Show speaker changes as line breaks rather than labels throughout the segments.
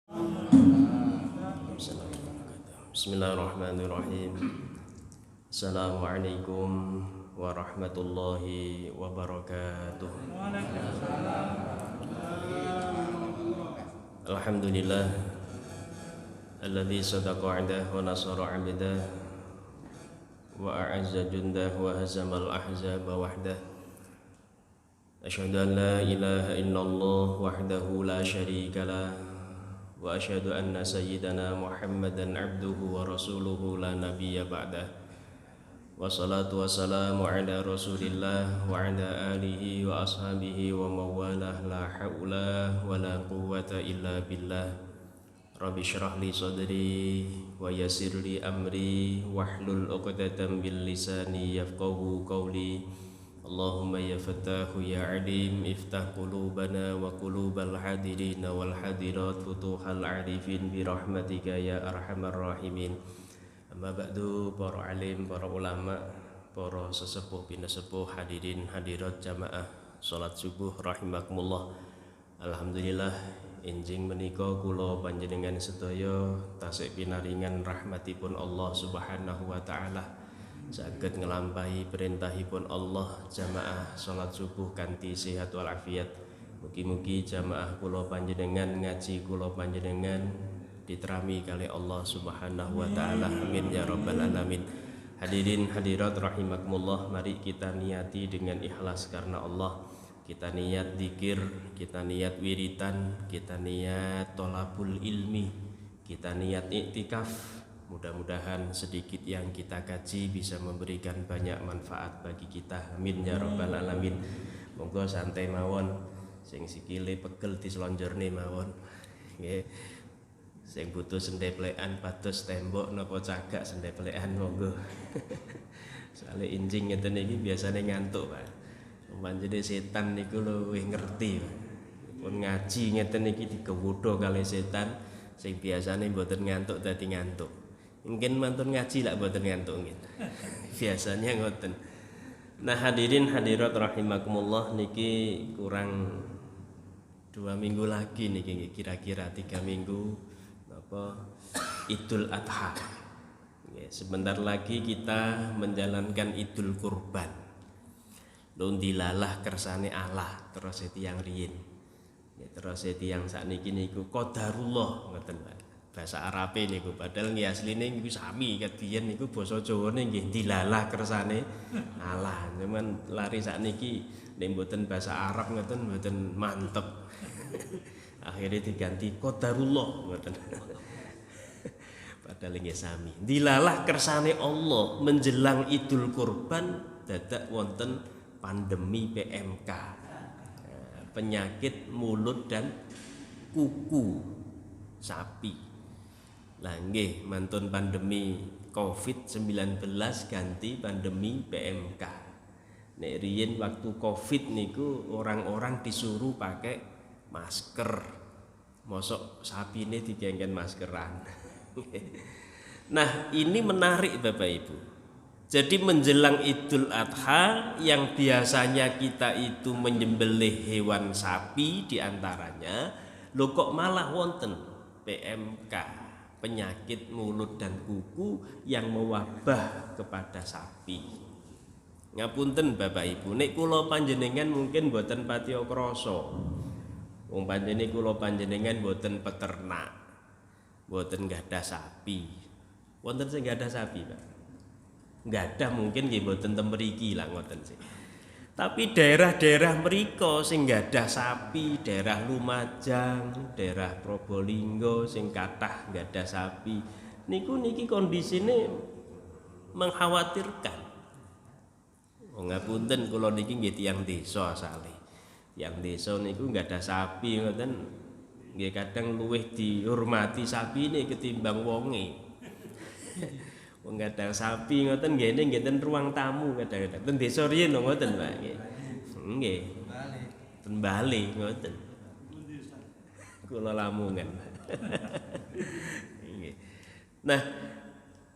Bismillahirrahmanirrahim. Assalamualaikum warahmatullahi wabarakatuh. Alhamdulillah alladzi sadaqa 'abdah wa nasara 'abdah wa a'azza jundah wa hazamal ahzaba wahdah. Asyhadu an la ilaha illallah wahdahu la syarika lah wa asyhadu anna sayyidana Muhammadan abduhu wa rasuluhu la nabiyya ba'dah. Wassalatu wassalamu ala rasulillah wa ala alihi wa ashabihi wa mawalah la hawla wa la quwwata illa billah. Rabbi syrah li sadri wa yassir li amri wahlul 'uqdatam bil lisani yafqahu qawli. Allahumma ya fattahu ya alim iftah qulubana wa qulubal hadirin wal hadirat futuhal arifin bi rahmatika ya arhamar rahimin. Amma ba'du, para alim, para ulama, para sesepuh pinasepuh, hadirin hadirat jamaah salat subuh rahimakumullah. Alhamdulillah enjing menika kula panjenengan sedaya tasih pinaringan rahmatipun Allah Subhanahu wa taala. Saged ngelampahi perintahipun Allah jamaah salat subuh kanthi sehat walafiat. Mugi-mugi jamaah kula panjenengan ngaji kula panjenengan diterami kali Allah Subhanahu wa taala. Amin ya rabbal alamin. Hadirin hadirat rahimakumullah, mari kita niati dengan ikhlas karena Allah. Kita niat zikir, kita niat wiritan, kita niat thalabul ilmi, kita niat iktikaf. Mudah-mudahan sedikit yang kita kaji bisa memberikan banyak manfaat bagi kita. Amin ya rabbal alamin. Monggo santai mawon, sing sikile pegel dislonjorne mawon. Nggih. Sing butuh sendeplekan pados tembok napa cagak sendeplekan monggo. Soale injing ngeten iki biasane ngantuk, Pak. Panjenengan setan niku luwih ngerti, Pak. Pun ngaji ngeten iki digewodho kali setan sing biasane mboten ngantuk dadi ngantuk. Mungkin mantun ngaji lak mboten ngantuk nggih. Biasanya ngoten. Nah, hadirin hadirat rahimakumullah, niki kurang 2 minggu lagi niki, kira-kira 3 minggu apa Idul Adha. Sebentar lagi kita menjalankan Idul Kurban. Lho dilalah kersane Allah terus tiyang riyin. Terus tiyang sakniki niku qadarullah ngoten, Pak. Bahasa Arabe niku padahal nggih asline niku sami ket biyen niku basa Jawane nggih dilalah kersane Allah. Cuman lari sakniki nek mboten bahasa Arab ngoten mboten mantep. Akhirnya diganti qadarullah ngoten. Padahal nggih sami. Dilalah kersane Allah menjelang Idul Kurban dadak wonten pandemi PMK. Penyakit mulut dan kuku sapi. Lah nggih mantun pandemi Covid-19 ganti pandemi PMK. Nek riyen waktu Covid niku orang-orang disuruh pakai masker. Mosok sapine digengken maskeran. Nah, ini menarik Bapak Ibu. Jadi menjelang Idul Adha yang biasanya kita itu menyembelih hewan sapi diantaranya, lho kok malah wonten PMK. Penyakit mulut dan kuku yang mewabah kepada sapi. Ngapunten Bapak Ibu, nek kula panjenengan mungkin boten patiya krasa. Wong panjenengan kula panjenengan boten peternak. Boten gadah sapi. Wonten sing gadah sapi, Pak? Gadah mungkin nggih boten ten mriki lah ngoten sih. Tapi daerah-daerah mriko sing gadah sapi, daerah Lumajang, daerah Probolinggo sing kathah gadah sapi, niki kondisine mengkhawatirkan. Wong ngapunten kula niki nggih tiyang desa asale. Tiyang desa niku gadah sapi ngoten nggih kadang luwih dihormati sapine ketimbang wonge. Wong gadah sapi ngoten nggih ten ruang tamu kadang-kadang. Ten desa riyen ngoten, Pak. Nggih. Ten Bali ngoten. Kula Lamongan. Nggih. Nah,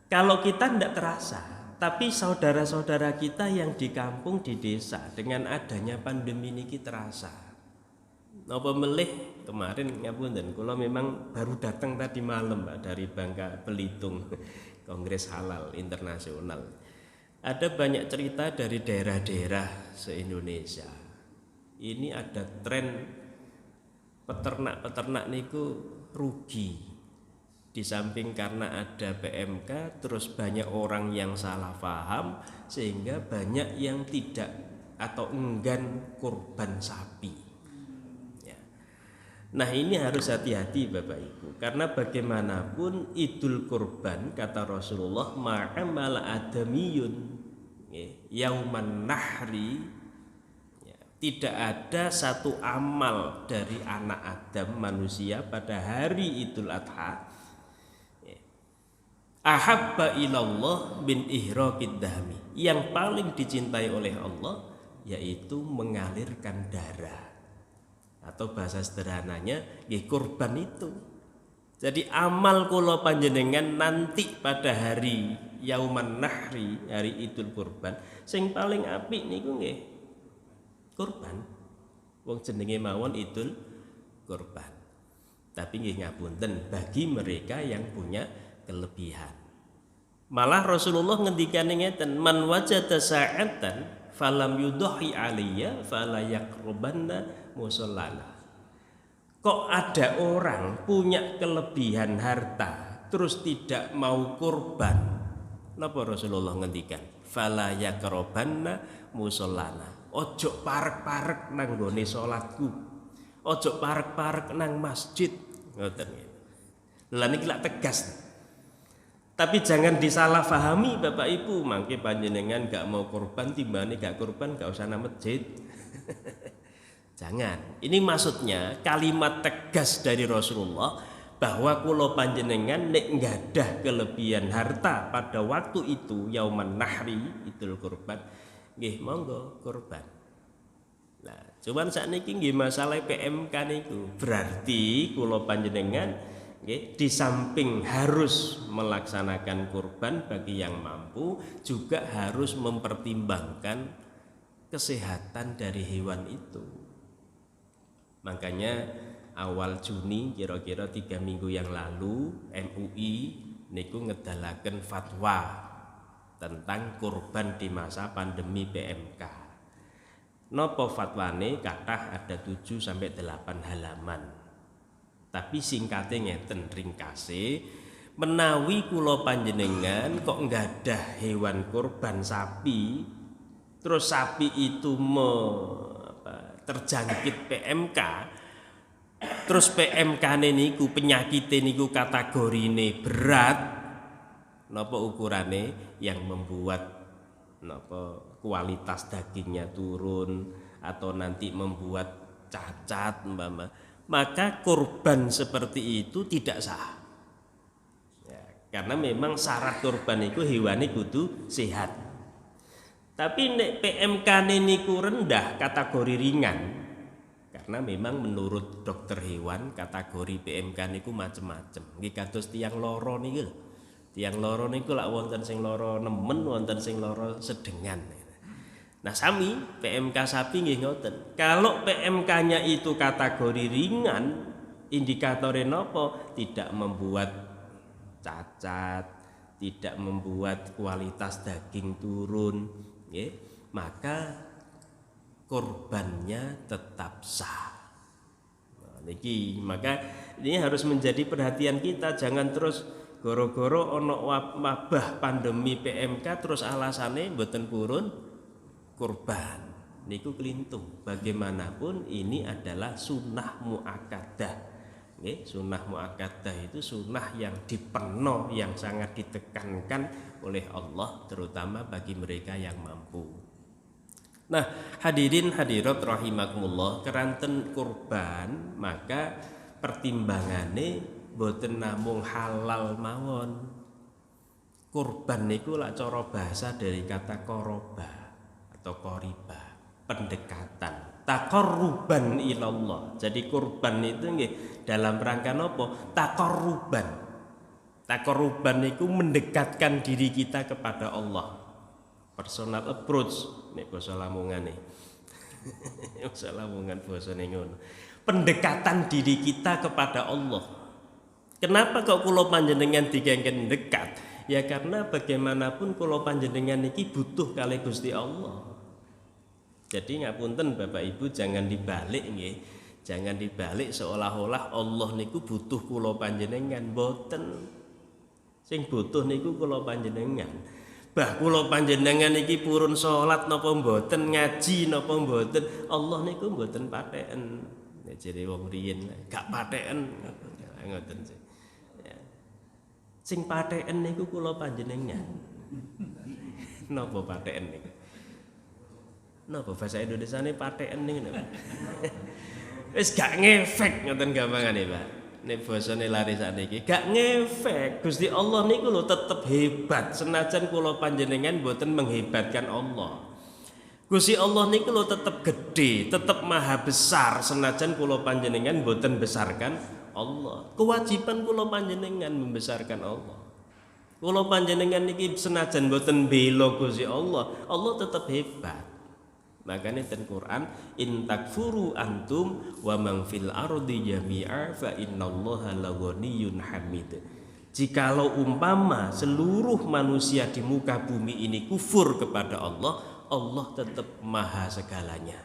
kalau kita tidak terasa, tapi saudara-saudara kita yang di kampung di desa dengan adanya pandemi ini terasa. Napa melih kemarin ngapunten kula memang baru datang tadi malam Pak dari Bangka Belitung Kongres Halal Internasional. Ada banyak cerita dari daerah-daerah se-Indonesia. Ini ada tren peternak-peternak niku rugi. Di samping karena ada PMK, terus banyak orang yang salah paham sehingga banyak yang tidak atau enggan kurban sapi. Ya. Nah ini harus hati-hati Bapak Ibu, karena bagaimanapun Idul Kurban kata Rasulullah ma'amal adamiyun yauman nahri, ya, tidak ada satu amal dari anak Adam manusia pada hari Idul Adha ahabba ilallah bin ihraqid dami, yang paling dicintai oleh Allah yaitu mengalirkan darah, atau bahasa sederhananya kurban itu. Jadi amal kula panjenengan nanti pada hari yauman nahri, hari Idul Kurban, sing paling apik niku nggih kurban. Wong jenenge mawon Idul Kurban. Tapi nggih ngapunten bagi mereka yang punya kelebihan. Malah Rasulullah ngendikane ngeten, man wajada sa'atan falam yudhi aliyya fala yaqrubanna musallana. Kok ada orang punya kelebihan harta terus tidak mau kurban? Napa Rasulullah ngendikan? Fala yaqrubanna musallana. Ojo parek-parek nang gone salatku. Ojo parek-parek nang masjid. Ngoten nggih. Lah niki lak tegas. Tapi jangan disalahfahami Bapak Ibu, mangke panjenengan gak mau kurban timbane gak kurban gak usah nang masjid. Jangan. Ini maksudnya kalimat tegas dari Rasulullah bahwa kula panjenengan nek nggadah kelebihan harta pada waktu itu yauman nahri Idul Kurban, nggih monggo kurban. Nah, cuman sakniki nggih masalah PMK niku. Berarti kula panjenengan di samping harus melaksanakan kurban bagi yang mampu, juga harus mempertimbangkan kesehatan dari hewan itu. Makanya awal Juni kira-kira 3 minggu yang lalu MUI niku ngedalaken fatwa tentang kurban di masa pandemi PMK. Napa fatwane kathah ada 7 sampai 8 halaman. Tapi singkatnya ngeten ringkase, menawi kula panjenengan kok nggadah hewan kurban sapi, terus sapi itu terjangkit PMK, terus PMK niku penyakit niku kategorine berat, napa ukurane yang membuat napa kualitas dagingnya turun atau nanti membuat cacat maka kurban seperti itu tidak sah. Ya, karena memang syarat kurban itu hewane kudu sehat. Tapi nek PMK niku rendah kategori ringan, karena memang menurut dokter hewan kategori PMK niku macem-macem. Nggih kados tiyang loro niku. Tiyang loro niku lak wonten sing loro nemen, wonten sing loro sedengan. Nah sami PMK sapi nggih ngoten. Kalau PMK-nya itu kategori ringan, indikatornya nopo? Tidak membuat cacat, tidak membuat kualitas daging turun, ya, maka kurbannya tetap sah. Nah, maka ini harus menjadi perhatian kita, jangan terus goro-goro ono wabah pandemi PMK terus alasannya mboten purun kurban. Niku kelintung. Bagaimanapun ini adalah sunnah muakkadah. Sunnah muakkadah itu sunnah yang dipeno, yang sangat ditekankan oleh Allah, terutama bagi mereka yang mampu. Nah, hadirin hadirat rahimakumullah, keranten kurban maka pertimbangane boten namung halal mawon. Kurban niku lak cara bahasa dari kata koroba atau koriba, pendekatan, taqarruban ilallah. Jadi kurban itu nggih dalam rangka napa? Taqarruban. Taqarruban itu mendekatkan diri kita kepada Allah. Personal approach nek basa lamungane. Masalah omongan basane ngono. Pendekatan diri kita kepada Allah. Kenapa kok kula panjenengan dikengken dekat? Ya karena bagaimanapun kula panjenengan niki butuh kali Gusti Allah. Jadi ngapunten Bapak Ibu jangan dibalik nggih. Jangan dibalik seolah-olah Allah niku butuh kula panjenengan, boten. Sing butuh niku kula panjenengan. Bah kula panjenengan iki purun salat napa mboten, ngaji napa mboten, Allah niku mboten patheken. Nek jere wong riyin gak patheken ngoten sih. Ya. Sing patheken niku kula panjenengan. Napa patheken niku? Napa bahasa Indonesiane patheken niku? Wis gak ngefek ngoten gampangane, Pak. Nek basane lari sakniki gak ngefek. Gusti Allah niku lho tetep hebat senajan kula panjenengan mboten menghebatkan Allah. Gusti Allah niku lho tetep gede, tetep maha besar senajan kula panjenengan mboten besarkan Allah. Kewajiban kula panjenengan membesarkan Allah. Kula panjenengan niki senajan mboten bela Gusti Allah, Allah tetep hebat. Makanya ten Quran in takfuru antum wa man fil ardi jami'a fa innallaha laghaniyyun hamid. Jikalau umpama seluruh manusia di muka bumi ini kufur kepada Allah, Allah tetap maha segalanya.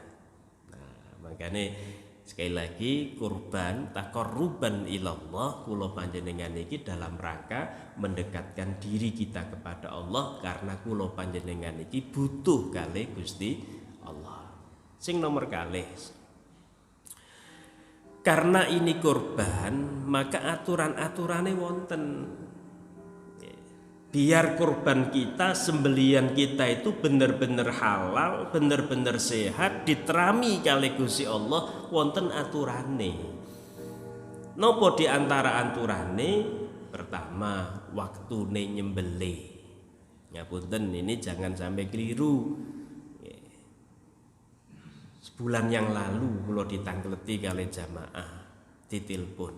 Nah, makanya sekali lagi kurban taqarruban ilallah kula panjenengan iki dalam rangka mendekatkan diri kita kepada Allah karena kula panjenengan iki butuh kali Gusti Allah. Sing nomor kalih. Karena ini kurban, maka aturan-aturane wonten. Biar kurban kita, sembelian kita itu benar-benar halal, benar-benar sehat, diterami kali Gusti Allah, wonten aturane. Nopo di antara aturane? Pertama, waktune nyembelih. Ngapunten ini jangan sampai keliru. Sebulan yang lalu kula ditangkleti kali jamaah ditelepon,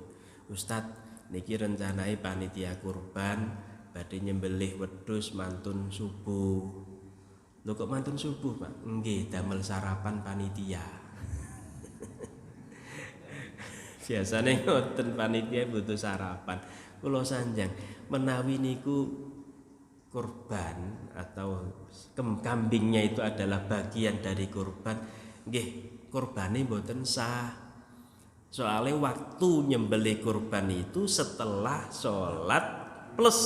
Ustadz niki rencanai panitia kurban badhe nyembelih wedhus mantun subuh. Lho kok mantun subuh, Pak? Nggih, damel sarapan panitia. Biasane ngoten panitia butuh sarapan. Kula sanjang menawi niku kurban atau kambingnya itu adalah bagian dari kurban. Nggih, kurbane mboten sah. Soalnya waktu nyembelih kurban itu setelah sholat plus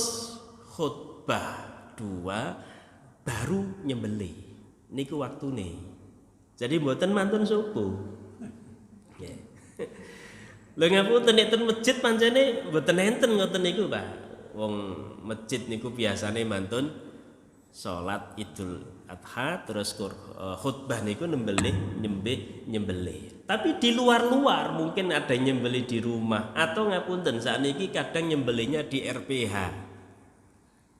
khutbah 2 baru nyembelih. Niku waktune. Jadi mboten mantun subuh. Nggih. Lha ngapunten nek ten masjid pancene mboten enten ngoten niku, Pak. Wong masjid niku biasane mantun sholat Idul Adha terus khutbah niku nyembelih. Tapi di luar-luar mungkin ada nyembelih di rumah atau ngapunten sakniki kadang nyembelihnya di RPH.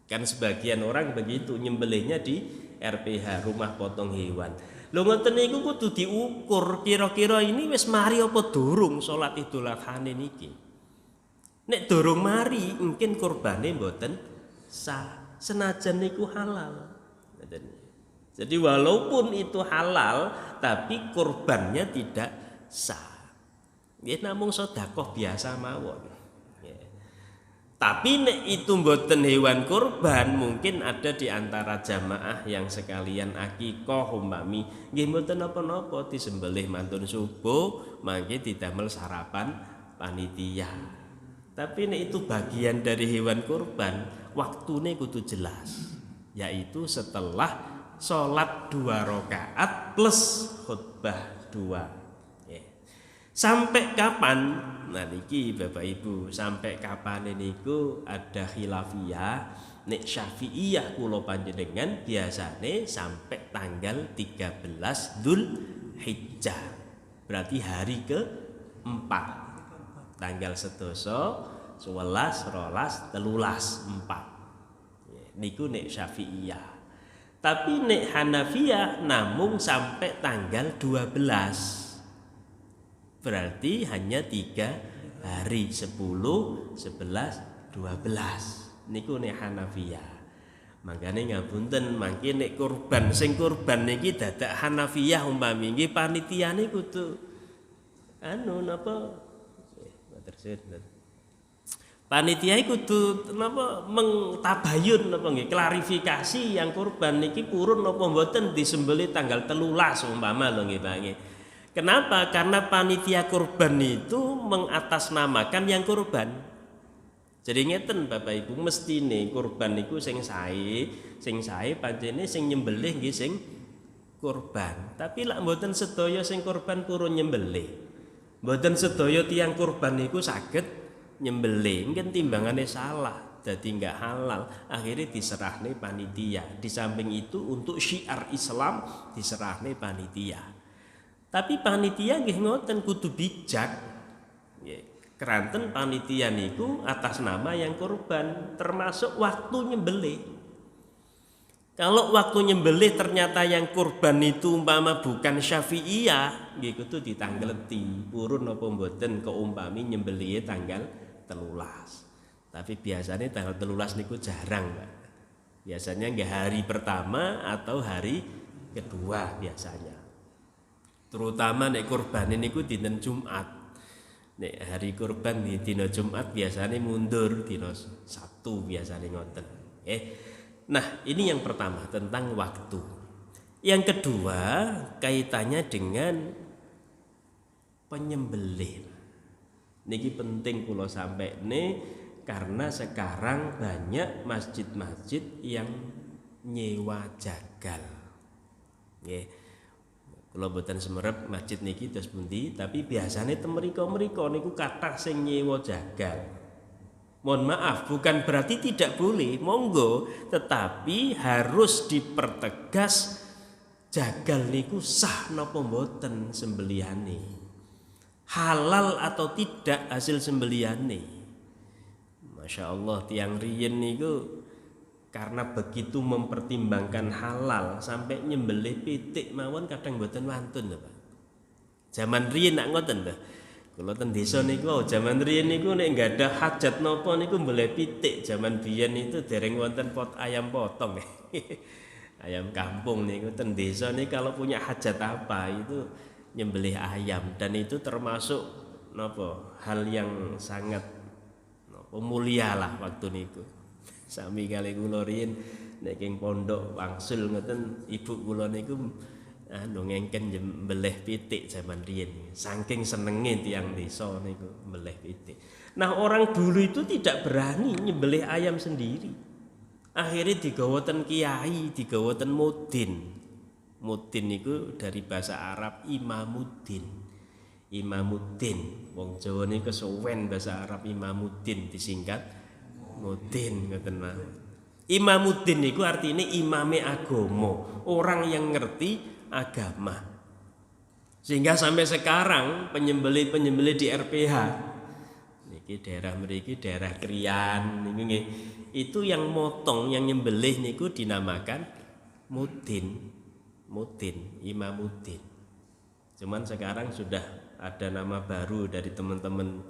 Kan sebagian orang begitu nyembelihnya di RPH, rumah potong hewan. Lho ngoten niku kudu diukur kira-kira ini wis mari apa durung salat Idul Adha niki. Nek durung mari mungkin kurbane mboten sah senajan niku halal. Jadi walaupun itu halal tapi kurbannya tidak sah. Ya namung sedekah biasa mawon. Ya. Tapi nek itu mboten hewan kurban mungkin ada di antara jamaah yang sekalian akikah umpami nggih mboten napa-napa disembelih mantun subuh mangke didamel sarapan panitia. Tapi nek itu bagian dari hewan kurban waktune kudu jelas yaitu setelah sholat 2 rakaat plus khutbah 2. Sampai kapan? Nah niki Bapak Ibu, sampai kapan niku ada khilafiyah. Nek Syafi'iyah kula panjenengan biasane sampai tanggal 13 Dzulhijjah. Berarti hari ke-4. Tanggal 11, 11, 12, 13, 4. Niku nek Syafi'iyah. Tapi nek Hanafiyah namung sampai tanggal 12. Berarti hanya 3 hari 10, 11, 12. Niku nek Hanafiyah. Mangkane ngapunten, mangke nek kurban sing kurban niki dadak Hanafiyah umpami nggih panitiane kudu napa panitia kudu napa mengtabayun napa nggih klarifikasi yang kurban niki purun napa mboten disembelih tanggal 13 umpama lho nggih Pak nggih. Kenapa? Karena panitia kurban itu mengatasnamakan yang kurban. Jadi ngeten Bapak Ibu, mestine kurban niku sing sae pancene sing nyembelih nggih sing kurban. Tapi lak mboten sedaya sing kurban purun nyembelih. Mboten sedaya tiyang kurban niku saged nyembelih, mungkin timbangane salah, jadi nggak halal. Akhirnya diserahne panitia. Di samping itu untuk syiar Islam diserahne panitia. Tapi panitia nggih ngoten kudu bijak. Keranten panitia niku atas nama yang kurban, termasuk waktu nyembelih. Kalau waktu nyembelih ternyata yang kurban itu umpama bukan Syafi'iyah, nggih kudu ditanggleti, purun napa mboten keumpami nyembelihe tanggal 13. Tapi biasanya tanggal 13 niku jarang, Pak. Biasanya nggih hari pertama atau hari kedua biasanya. Terutama nek kurban niku dinten Jumat. Nek hari kurban di dina Jumat biasanya mundur dina Sabtu biasanya ngoten. Nah, ini yang pertama tentang waktu. Yang kedua kaitannya dengan penyembelih. Niki penting kula sampekne karena sekarang banyak masjid-masjid yang nyewa jagal. Nggih. Kula boten semerep masjid niki terus pundi, tapi biasanya temriko-mriko niku kathah sing nyewa jagal. Mohon maaf, bukan berarti tidak boleh, monggo, tetapi harus dipertegas jagal niku sah napa mboten sembelihane. Halal atau tidak hasil sembelihane. Masya Allah, tiang riyen niku karena begitu mempertimbangkan halal sampai nyembelih pitik mawon kadang mboten wantun lho Pak. Zaman riyen nak ngoten lho. Kula ten desa niku zaman riyen niku nek gadah hajat napa niku mbelih pitik. Zaman biyen itu dereng wonten pot ayam potong. Ayam kampung niku ten desa nih kalau punya hajat apa itu nyembelih ayam, dan itu termasuk napa hal yang sangat napa mulia lah waktu niku. Sami kali kula riyen nek ing pondok wangsul ngoten ibu kula niku ngengken mbelih pitik zaman riyen. Saking senenge tiyang desa niku mbelih pitik. Nah, orang dulu itu tidak berani nyembelih ayam sendiri. Akhirnya digawa ten kiai, digawa ten mudin. Mudin niku dari bahasa Arab imamuddin. Imamuddin. Wong Jawa niku kesuwen bahasa Arab imamuddin disingkat Mudin ngoten mawon. Imamuddin niku artine imame agama, orang yang ngerti agama. Sehingga sampai sekarang penyembelih-penyembelih di RPH niki daerah mriki daerah Krian niku nggih, itu yang motong, yang nyembelih niku dinamakan mudin. Mudin, imamuddin. Cuman sekarang sudah ada nama baru dari teman-teman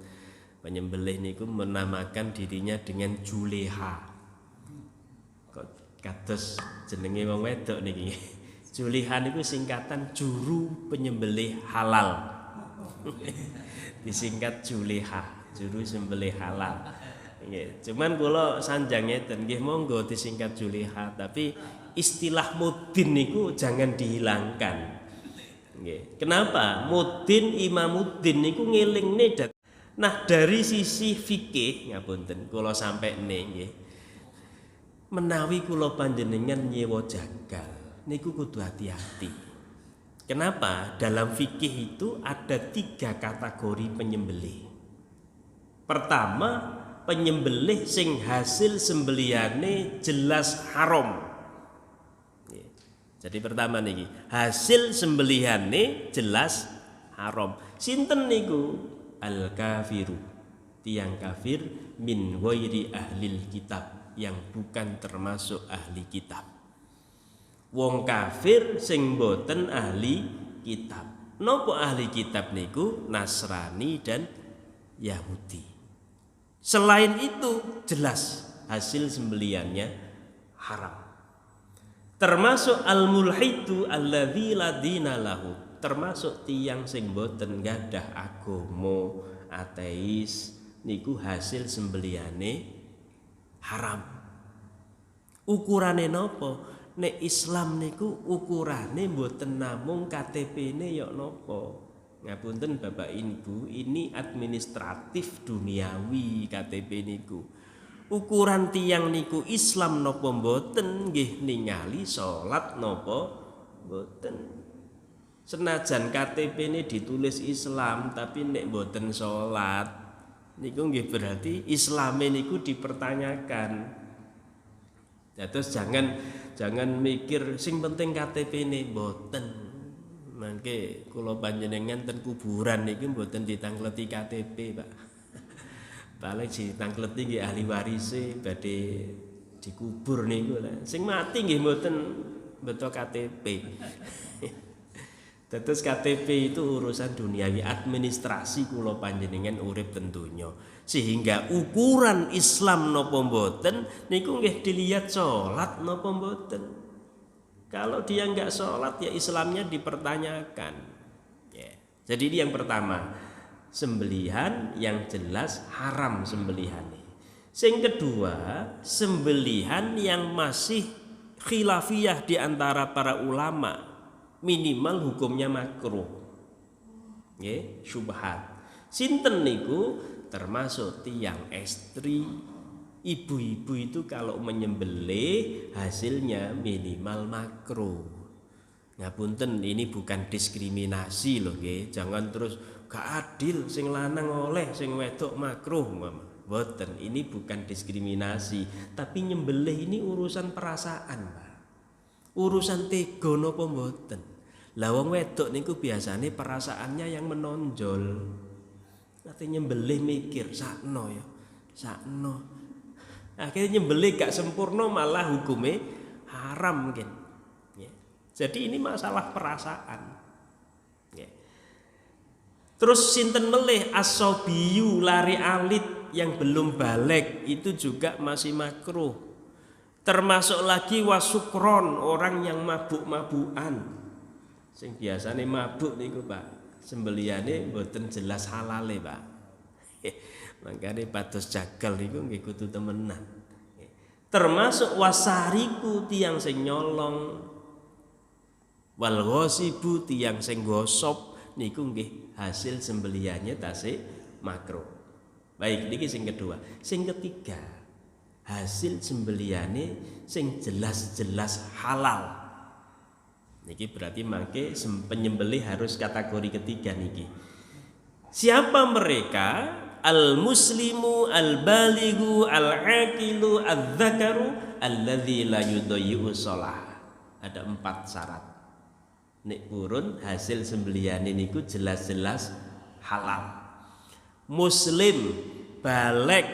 penyembelih niku menamakan dirinya dengan Juleha. Kok kados jenenge wong wedok niki. Juleha niku singkatan juru penyembelih halal. Disingkat Juleha, juru sembelih halal. Nggih, cuman kula sanjang ngeten nggih monggo disingkat Juleha, tapi istilah mudin niku jangan dihilangkan. Nggih. Kenapa? Mudin imamuddin niku ngelingne. Nah, dari sisi fikih ngapunten kula sampekne nggih. Menawi kula panjenengan nyewa jagal niku kudu hati-hati. Kenapa? Dalam fikih itu ada 3 kategori penyembelih. Pertama, penyembelih sing hasil sembelihane jelas haram. Jadi pertama niki, hasil sembelihane jelas haram. Sinten niku? Al-kafiru, tiang kafir min ghairi ahlil kitab, yang bukan termasuk ahli kitab. Wong kafir sing boten ahli kitab. Napa ahli kitab niku? Nasrani dan Yahudi. Selain itu jelas hasil sembelihannya haram. Termasuk al-mulhidu alladzi la dina lahu, termasuk tiyang sing boten gadah agama, ateis niku hasil sembelihane haram. Ukurane napa? Nek Islam niku ukurane mboten namung KTP-ne ya napa. Ngapunten Bapak Ibu, ini administratif duniawi KTP niku. Ukuran tiyang niku Islam napa mboten nggih ningali salat napa mboten. Senajan KTP-ne ditulis Islam tapi nek mboten salat niku nggih berarti Islame niku dipertanyakan. Ya, terus jangan mikir sing penting KTP-ne mboten. Mangke kula panjenengan ten kuburan niki mboten ditangleti KTP, Pak. Paling ditangleti nggih ahli warise badhe dikubur niku lho. Sing mati nggih mboten beto KTP. Terus KTP itu urusan duniawi, administrasi kula panjenengan urip tentunya. Sehingga ukuran Islam napa mboten niku nggih dilihat salat napa mboten. Kalau dia enggak salat ya Islamnya dipertanyakan. Ya. Jadi ini yang pertama, sembelihan yang jelas haram sembelihannya. Sing kedua, sembelihan yang masih khilafiyah di antara para ulama. Minimal hukumnya makruh. Nggih, syubhat. Sinten niku termasuk tiang estri, ibu-ibu itu kalau menyembelih hasilnya minimal makruh. Ngapunten, ini bukan diskriminasi loh nggih. Jangan terus gak adil sing lanang oleh sing wedok makruh. Mboten, ini bukan diskriminasi, tapi nyembelih ini urusan perasaan, Pak. Urusan tega napa mboten. Lah wong wedok niku biasane perasaannya yang menonjol. Artinya nyembelih mikir sakno ya, sakno. Akhirnya nyembelih gak sempurna malah hukumnya haram mungkin. Ya. Jadi ini masalah perasaan. Ya. Terus sinten melih as-sabiyu lari alit yang belum balik itu juga masih makruh. Termasuk lagi wasukron, orang yang mabuk-mabukan. Sing biasane mabuk niku Pak, sembelihane mboten jelas halale Pak. Mangkane pados jagal niku nggih kudu temenan. Termasuk wasariku tiyang sing nyolong, wal ghasibu tiyang sing gosop niku nggih hasil sembelihannya tasih makruh. Baik, niki sing kedua. Sing ketiga, hasil sembelihane sing jelas-jelas halal. Niki berarti mangke penyembelih harus kategori ketiga niki. Siapa mereka? Al-muslimu, al-balighu, al-aqilu, al-dzakaru alladzi la yudayyi'u shalah. Ada 4 syarat. Nek purun hasil sembelihane niku jelas-jelas halal. Muslim, baligh,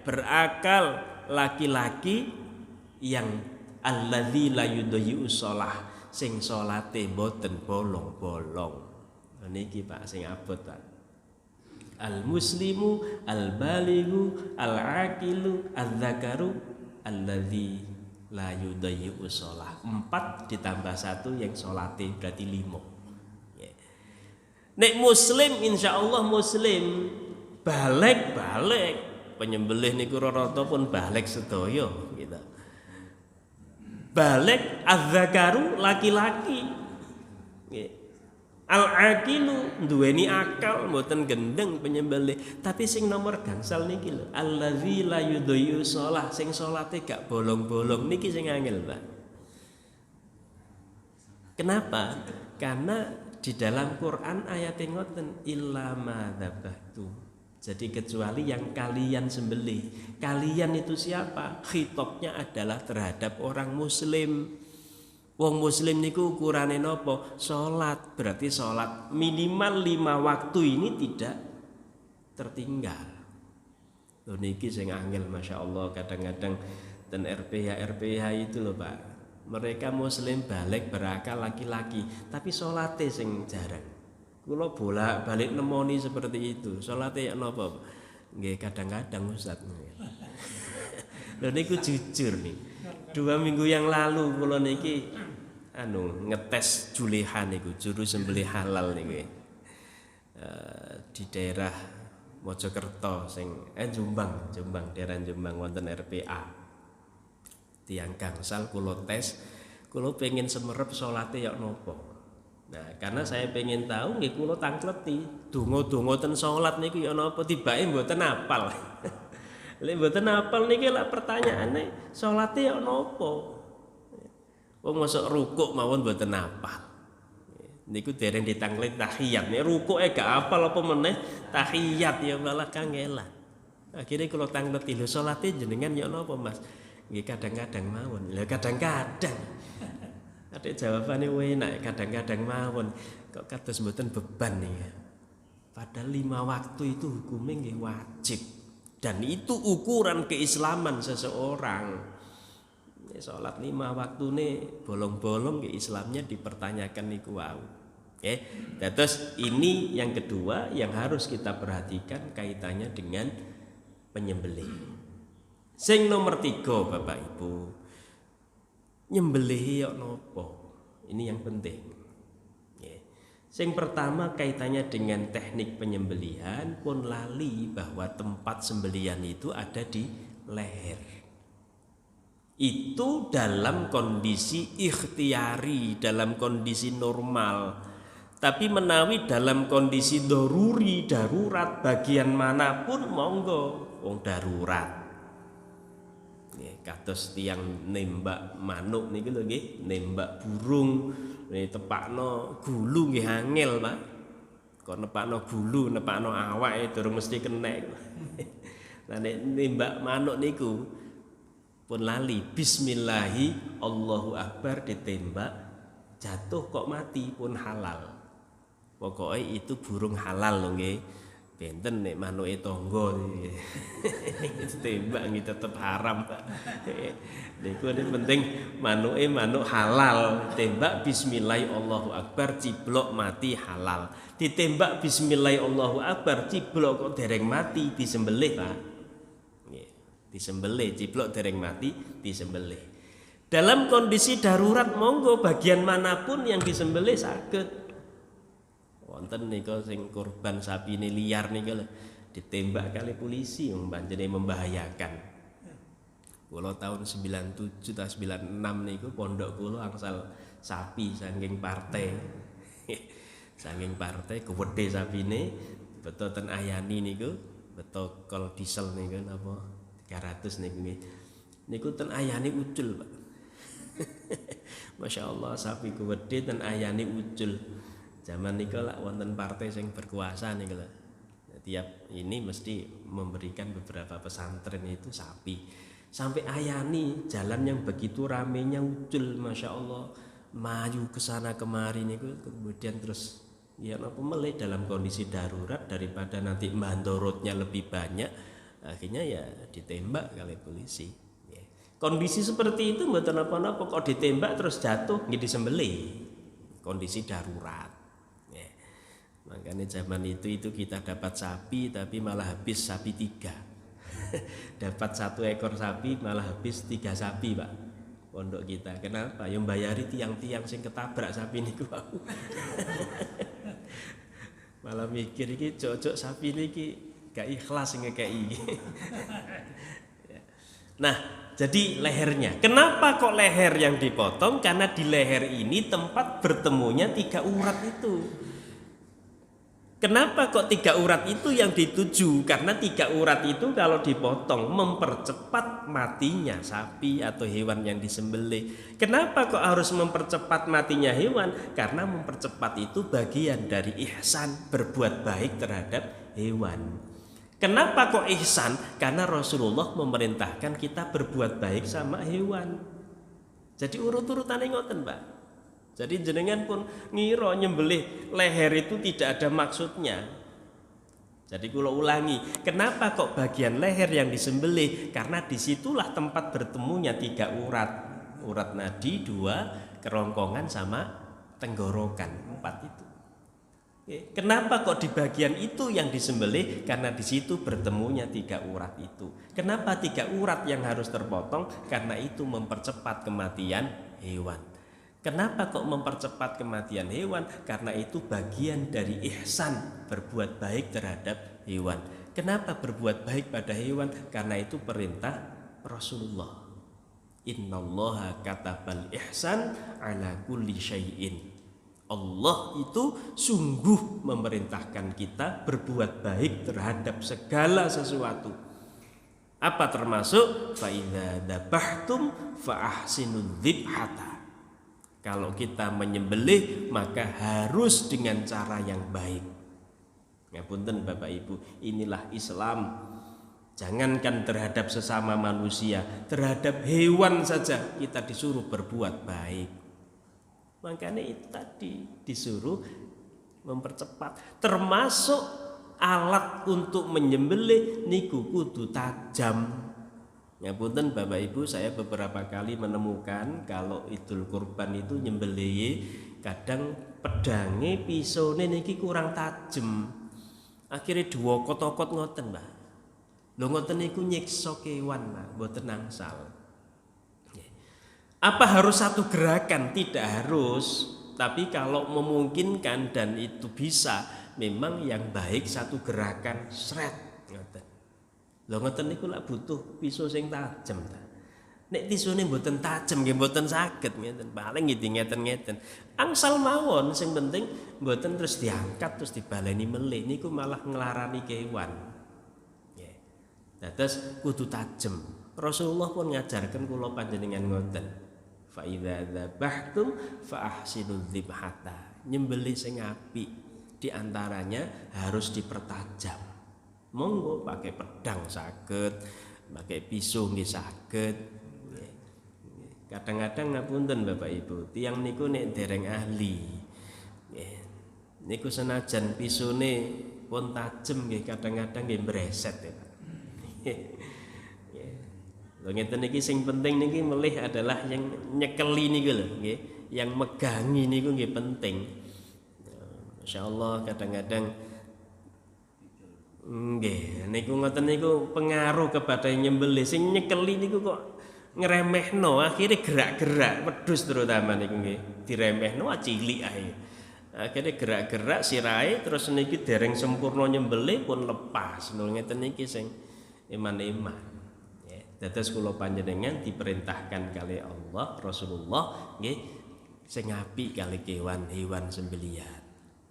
berakal, laki-laki yang alladzi la yudayyi'u shalah, sing salate boten bolong-bolong. Niki Pak sing abot Pak. Al-muslimu, al-balighu, al-aqilu, al-dzakaru alladzi la yudayyi'u shalah. 4 ditambah 1 yang salate berarti 5. Ya. Nek muslim insyaallah muslim, baligh penyembelih niku rata pun baligh sedaya gitu. Baligh az-zakaru laki-laki. Al-aqilu duweni akal mboten gendeng penyembelih, tapi sing nomor gangsal niki lho, allazi la yudayyi'u shalah, sing salate gak bolong-bolong niki sing angel, Pak. Kenapa? Karena di dalam Quran ayatnya ngoten illa ma dzabahtum. Jadi kecuali yang kalian sembelih. Kalian itu siapa? Khitabnya adalah terhadap orang muslim. Wong muslim niku ukurane napa? Salat. Berarti salat minimal 5 waktu ini tidak tertinggal. Lho niki sing angel masyaallah, kadang-kadang ten RPH itu loh Pak. Mereka muslim baligh berakal laki-laki, tapi salate sing jarang. Kula bolak-balik nemoni seperti itu. Salate ya napa? Nggih kadang-kadang Ustaz. Lho niku jujur nih. 2 minggu yang lalu kula niki ngetes Juleha niku juru sembelih halal niku. Di daerah Mojokerto Jombang, daerah Jombang wonten RPA. Tiang gangsal kula tes, kula pengen semerep salate ya napa. Nah, karena saya pengen tahu nggih kula tangkleti, donga-donga ten salat niku ya napa tibake mboten apal. Lek mboten apal niki lak pertanyaane salate ya napa. Wong mosok rukuk mawon mboten apal. Niku dereng ditanglet tahiyat. Nek rukuke gak apal apa meneh tahiyat ya malah kangelan. Akhire kula tangleti lho salate jenengan ya napa Mas? Nggih kadang-kadang mawon. Lah kadang-kadang. Adik jawabane enak kadang-kadang mawon. Kok kados mboten beban nih. Padahal 5 waktu itu hukumnya nggih wajib. Dan itu ukuran keislaman seseorang. Salat 5 waktu nih bolong-bolong ke Islamnya dipertanyakan niku wau. Terus ini yang kedua yang harus kita perhatikan kaitannya dengan penyembelih. Sing nomor 3 Bapak Ibu, nyembelih ya nopo. Ini yang penting. Sing pertama kaitannya dengan teknik penyembelihan pun lali bahwa tempat sembelihan itu ada di leher. Itu dalam kondisi ikhtiari, dalam kondisi normal. Tapi menawi dalam kondisi daruri, darurat bagian manapun monggo wong darurat. Kados tiyang nembak manuk niki lho nggih, nembak burung, tepakno gulu nggih angel, Pak. Kok nepakno gulu, nepakno awake durung mesti kenek. Lah nek nembak manuk niku pun lali bismillahi Allahu Akbar ditembak jatuh kok mati pun halal. Pokoknya itu burung halal lho nggih. Benten nek manuke tangga ditembak nggih tetep haram, Pak. Niku penting manuke manuk halal, tembak bismillahi Allahu Akbar ciblok mati halal. Ditembak bismillahi Allahu Akbar ciblok kok dereng mati disembelih, Pak. Disembelih, ciblok dereng mati disembelih. Dalam kondisi darurat monggo bagian manapun yang disembelih saged. Wonten nika sing korban sapine liar nika ditembak kali polisi yang banjene membahayakan. Kula tahun 97 ta 96 niku pondok kula angsal sapi saking partai. Saking partai kewedhe sapine beto ten Ayani niku, beto kol diesel niku napa 300 niku ten Ayani ucul, Pak. Masya Allah sapi gede ten Ayani ucul. Zaman niku lak wonten partai sing berkuasa niku lho. Tiap ini mesti memberikan beberapa pesantren itu sapi. Sampai Ayani jalan yang begitu ramenya ucul, Masya Allah. Maju ke sana kemari niku kemudian terus ya napa meleh dalam kondisi darurat daripada nanti mandorotnya lebih banyak. Akhirnya ya ditembak kali polisi. Kondisi seperti itu mboten apa-apa kok ditembak terus jatuh nggih disembelih. Kondisi darurat. Makanya zaman itu kita dapat sapi tapi malah habis sapi 3. Dapat 1 ekor sapi malah habis 3 sapi, Pak. Pondok kita. Kenapa? Yang bayari tiang-tiang sing ketabrak sapi niku. Malah mikir iki cocok sapi niki gak ikhlas ngekei. Nah, jadi lehernya. Kenapa kok leher yang dipotong? Karena di leher ini tempat bertemunya 3 urat itu. Kenapa kok 3 urat itu yang dituju? Karena 3 urat itu kalau dipotong mempercepat matinya sapi atau hewan yang disembelih. Kenapa kok harus mempercepat matinya hewan? Karena mempercepat itu bagian dari ihsan, berbuat baik terhadap hewan. Kenapa kok ihsan? Karena Rasulullah memerintahkan kita berbuat baik sama hewan. Jadi urut-urutannya ngoten, Pak. Jadi jenengan pun ngira nyembelih leher itu tidak ada maksudnya. Jadi kula ulangi, kenapa kok bagian leher yang disembelih? Karena disitulah tempat bertemunya 3 urat. Urat nadi, 2 kerongkongan sama tenggorokan, 4 itu. Kenapa kok di bagian itu yang disembelih? Karena di situ bertemunya 3 urat itu. Kenapa 3 urat yang harus terpotong? Karena itu mempercepat kematian hewan. Kenapa kok mempercepat kematian hewan? Karena itu bagian dari ihsan, berbuat baik terhadap hewan. Kenapa berbuat baik pada hewan? Karena itu perintah Rasulullah. Innallaha katabal ihsan ala kulli syai'in. Allah itu sungguh memerintahkan kita berbuat baik terhadap segala sesuatu. Apa termasuk? Fa idza dzabhtum fa ahsinudz dzibhata. Kalau kita menyembelih maka harus dengan cara yang baik. Ngapunten Bapak Ibu, inilah Islam. Jangankan terhadap sesama manusia, terhadap hewan saja kita disuruh berbuat baik. Makanya itu tadi disuruh mempercepat. Termasuk alat untuk menyembelih niku kudu tajam. Ngapunten Bapak Ibu, saya beberapa kali menemukan kalau Idul Kurban itu nyembelih kadang pedange pisone niki kurang tajam. Akhirnya diwokot-wokot ngoten, Mbah. Lho ngoten niku nyiksa kewan, Mbah, mboten angsal. Apa harus satu gerakan? Tidak harus. Tapi kalau memungkinkan dan itu bisa, memang yang baik satu gerakan sret. Lho ngoten niku lak butuh pisau sing tajem ta. Nek tisune mboten tajem nggih mboten saged ngeten. Paling nggih ngeten-ngeten. Angsal mawon sing penting mboten terus diangkat terus dibaleni melih niku malah nglarani kewan. Nggih. Dados kudu tajem. Rasulullah pun ngajarkan kula panjenengan ngoten. Fa idza dzabhtum fa ahsinudz dzibhata. Nyembelih sing apik di antaranya harus dipertajam. Monggo pakai pedang saged, pakai pisau nggih saged. Kadang-kadang ngapunten Bapak Ibu, tiyang niku nek dereng ahli. Niku senajan pisone pun tajem nggih kadang-kadang nggih mbreset ya, Pak. Lho ngeten niki sing penting niki melih adalah yang nyekeli niku lho nggih, yang megangi niku nggih penting. Masyaallah kadang-kadang nggih niku ngoten niku pengaruh kepada yang nyembelih. Sing nyekeli niku kok ngremehno, akhirnya gerak-gerak wedhus terutama niku nggih, diremehno cilik ae. Akhirnya gerak-gerak sirahe terus niki dereng sempurna nyembelih pun lepas. Lho ngeten niki sing iman-iman. Dados kula panjenengan diperintahkan kali Allah Rasulullah nggih sing apik kali kewan-hewan sembelihan.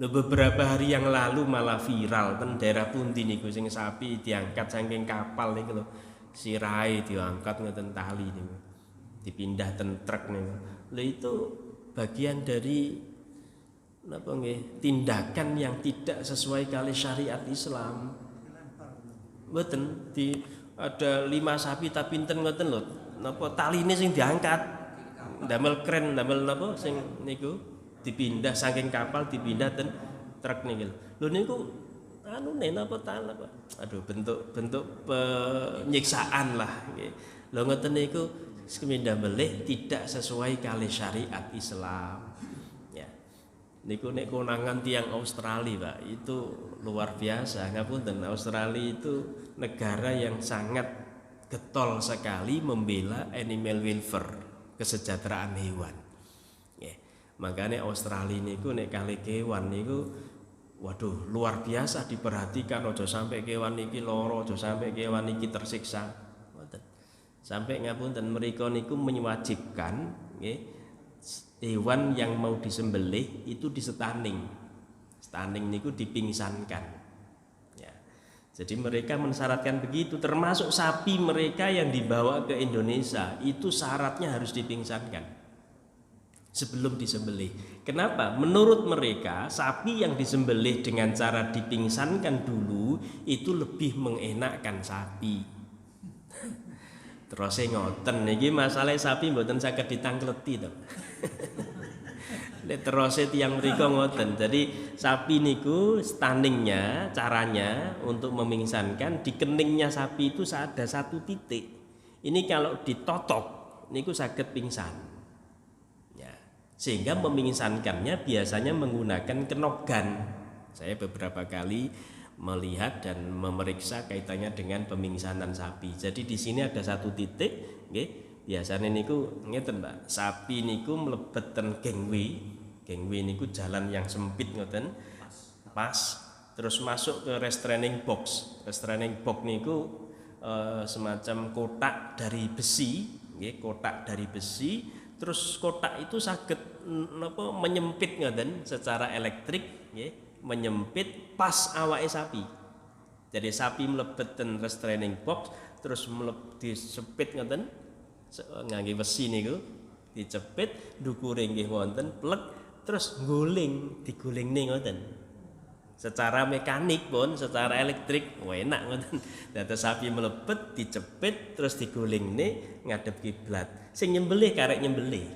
Lho beberapa hari yang lalu malah viral ten daerah pundi niku sing sapi diangkat saking kapal niku lho. Sirahe diangkat ngoten tali niku. Dipindah ten truk niku. Lho itu bagian dari napa nggih tindakan yang tidak sesuai kali syariat Islam. Mboten di ada 5 sapi tapi pinten ngoten lho. Napa taline sing diangkat. Damel kren, damel napa sing niku dipindah saking kapal dipindah ten truk niku. Lho niku anune napa tal apa? Aduh bentuk penyiksaan lah nggih. Lho ngoten niku semindah melih tidak sesuai kali syariat Islam. Ya. Niku nek konangan tiang Australia, Pak, itu luar biasa. Ngapunten, Australia itu negara yang sangat getol sekali membela animal welfare, kesejahteraan hewan. Yeah. Makanya Australia niku nek kali kewan niku waduh luar biasa diperhatikan, ojo sampai kewan niki loro, ojo sampai kewan niki tersiksa. Sampai ngapunten mereka niku mewajibkan hewan yang mau disembelih itu disetanning. Stunning niku dipingsankan. Jadi mereka mensyaratkan begitu, termasuk sapi mereka yang dibawa ke Indonesia itu syaratnya harus dipingsankan sebelum disembelih. Kenapa? Menurut mereka sapi yang disembelih dengan cara dipingsankan dulu itu lebih mengenakkan sapi. Terus ngoten niki masalah sapi mboten saged ditangkleti to. Terus tiang mriko ngoten. Jadi sapi niku stunningnya caranya untuk memingsankan di keningnya sapi itu ada satu titik. Ini kalau ditotok niku saged pingsan. Ya. Sehingga memingsankannya biasanya menggunakan kenogan. Saya beberapa kali melihat dan memeriksa kaitannya dengan pemingsanan sapi. Jadi di sini ada satu titik, nggih. Biasanya niku ngeten, Mbak. Sapi niku mlebet ten gangway. Gangway niku jalan yang sempit ngoten. Pas terus masuk ke restraining box. Restraining box niku semacam kotak dari besi, nggih, kotak dari besi. Terus kotak itu saged napa menyempit ngoten secara elektrik, nggih, menyempit pas awake sapi. Jadi sapi mlebet ten restraining box terus disepit ngoten ngangge besi niku, dicepit ndukure nggih wonten plek terus guling, digulingne ngoten. Secara mekanik pun, secara elektrik enak ngoten. Dados sapi mlebet dicepit terus digulingne ngadep kiblat. Sing nyembelih karek nyembelih.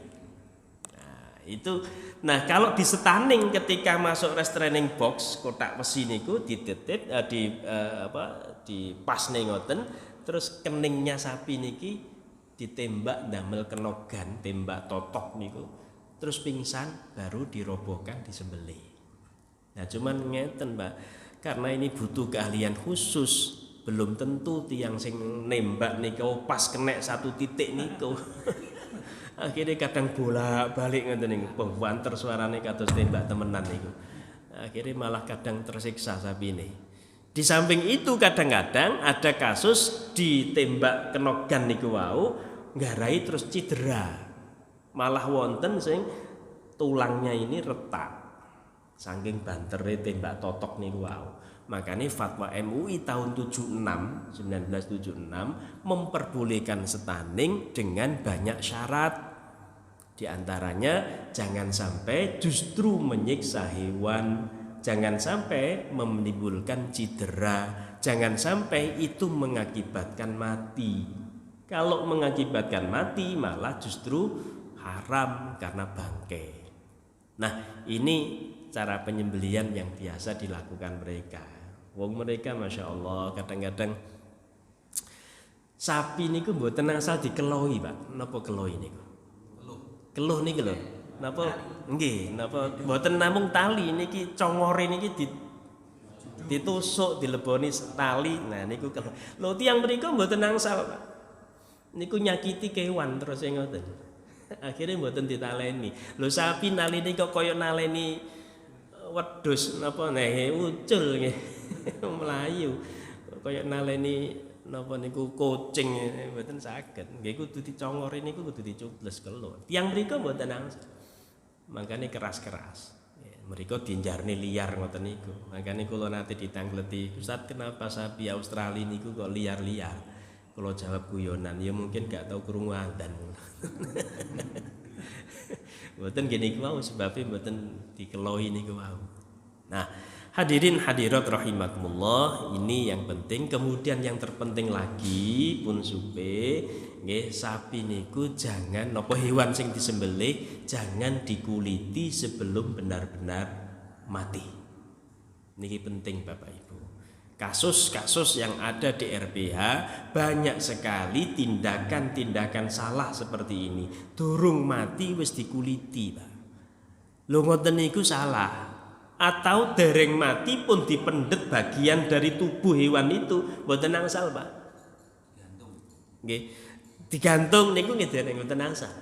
Nah kalau di stunning ketika masuk restraining box kotak besi niku dititip dipasne ngoten terus keningnya sapi niki ditembak damel kenogan tembak totok niku terus pingsan baru dirobohkan disembelih. Nah cuman ngeten Mbak, karena ini butuh keahlian khusus, belum tentu tiang sing nembak niku pas kena satu titik niku. Akhirnya kadang bolak-balik ngoten niku, banter suarane kados tembak temenan niku. Akhirnya malah kadang tersiksa sapi ini. Di samping itu kadang-kadang ada kasus ditembak kenogan niku wau, nggarai terus cedera. Malah wonten sing tulangnya ini retak. Saking bantere tembak totok niku wau. Makanya fatwa MUI tahun 1976 memperbolehkan stunning dengan banyak syarat. Di antaranya jangan sampai justru menyiksa hewan, jangan sampai menimbulkan cedera, jangan sampai itu mengakibatkan mati. Kalau mengakibatkan mati malah justru haram karena bangkai. Nah, ini cara penyembelihan yang biasa dilakukan mereka. Wong mereka Masya Allah kadang-kadang sapi niku mboten asal dikeloi, Pak. Napa keloi niku? Keluh niku lho. Napa nggih, napa mboten namung tali niki congore niki ditusuk dileboni tali. Nah niku keluh. Lho tiyang mriku mboten angsal, Pak. Niku nyakiti kewan terus ngoten. Akhirnya mboten ditaleni. Lho sapi naline kok kaya naleni wedhus napa neh ucul nggih. Melayu. Kaya naleni napa niku kucing mboten saged. Nggih kudu dicongori niku kudu dicubles keluar. Tiang mriku mboten angsal. Makane keras-keras. Mereka dinjarne liar ngoten niku. Makane kula nate ditangleti, "Ustaz, kenapa sapi Australia niku kok liar-liar?" Kalau jawab guyonan, ya mungkin gak tahu krungu adzan. Mboten gini ku sebabnya mboten dikeloi niku wau. Nah, hadirin hadirat rahimakumullah, ini yang penting. Kemudian yang terpenting lagi pun supe, nggih, sapi niku jangan napa hewan sing disembelih jangan dikuliti sebelum benar-benar mati. Niki penting Bapak Ibu. Kasus-kasus yang ada di RPH banyak sekali tindakan-tindakan salah seperti ini. Durung mati wis dikuliti, Pak. Lho ngoten niku salah. Atau dereng mati pun dipendet bagian dari tubuh hewan itu, mboten angsal, Pak. Digantung. Nggih. Digantung niku nggih dereng mboten angsal.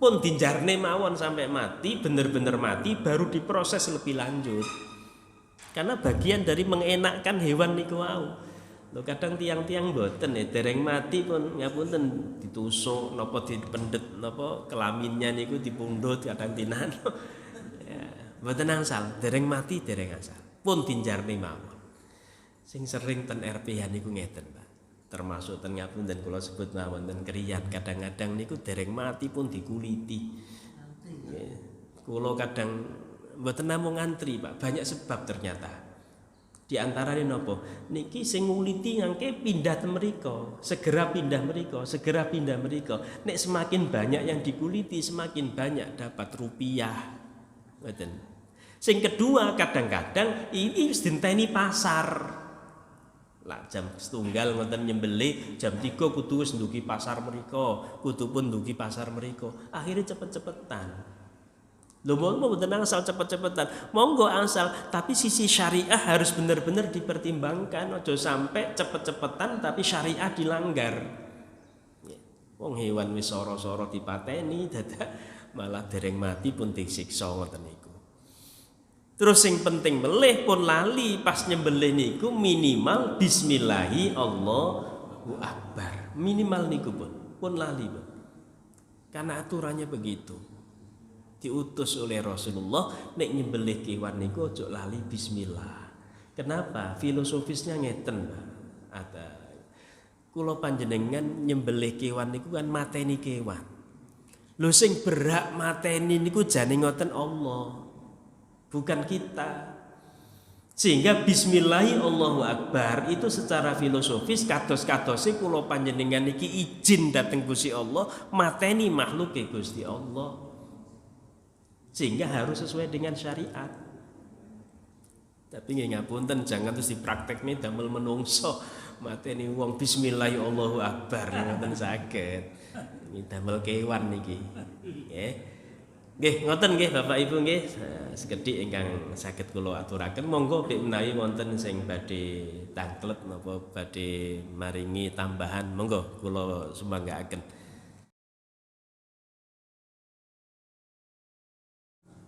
Pun dinjarne mawon sampai mati, bener-bener mati baru diproses lebih lanjut. Karena bagian dari mengenakkan hewan niku wau. Lho kadang tiang-tiang mboten dereng mati pun ngapunten ditusuk napa dipendet napa kelaminnya niku dipundhut kadang tinan. Ya, mboten angsal, dereng mati dereng angsal. Pun dinjarne mawon. Sing sering ten RPH niku ngeten, Pak. Termasuk ten ngapunten kula sebut mawon ten Kriyan kadang-kadang niku dereng mati pun dikuliti. Kula kadang mboten namung ngantri, Pak, banyak sebab ternyata. Di antaranya napa? Niki sing nguliti ngangke pindah te mriko, segera pindah mriko, segera pindah mriko. Nek semakin banyak yang dikuliti, semakin banyak dapat rupiah. Ngoten. Sing kedua, kadang-kadang ini wis dinteni pasar. Lah jam setunggal ngoten nyembelih, jam 3 kudu wis nduki pasar mriko, kudu pun nduki pasar mriko. Akhirnya cepet-cepetan. Lho mau mboten asal cepet-cepetan. Monggo asal, tapi sisi syariah harus benar-benar dipertimbangkan. Ojo sampai cepet-cepetan tapi syariah dilanggar. Wong hewan wis soro-soro dipateni dadak malah dereng mati pun disiksa ngoten niku. Terus sing penting melih pun lali pas nyembelih niku minimal bismillahi Allahu akbar. Minimal niku pun lali pun. Karena aturannya begitu. Diutus oleh Rasulullah nek nyembelih kewan niku ojo lali bismillah. Kenapa? Filosofisnya ngeten, Pak. Ada kula panjenengan nyembelih kewan niku kan mateni kewan. Lho sing berhak mateni niku jane ngoten Allah, bukan kita. Sehingga bismillahi Allahu akbar itu secara filosofis kados-kadose kula panjenengan niki izin dateng Gusti Allah mateni makhluk Gusti Allah. Sehingga harus sesuai dengan syariat. Tapi nggih ngapunten jangan terus dipraktekne damel menungso mateni wong bismillahi Allahu akbar ngoten saged. Ini damel kewan niki. Nggih. Nggih ngoten nggih Bapak Ibu nggih. Sekedhik ingkang saged kula aturaken monggo nek menawi wonten sing badhe tanglet napa badhe maringi tambahan monggo kula sumanggaaken.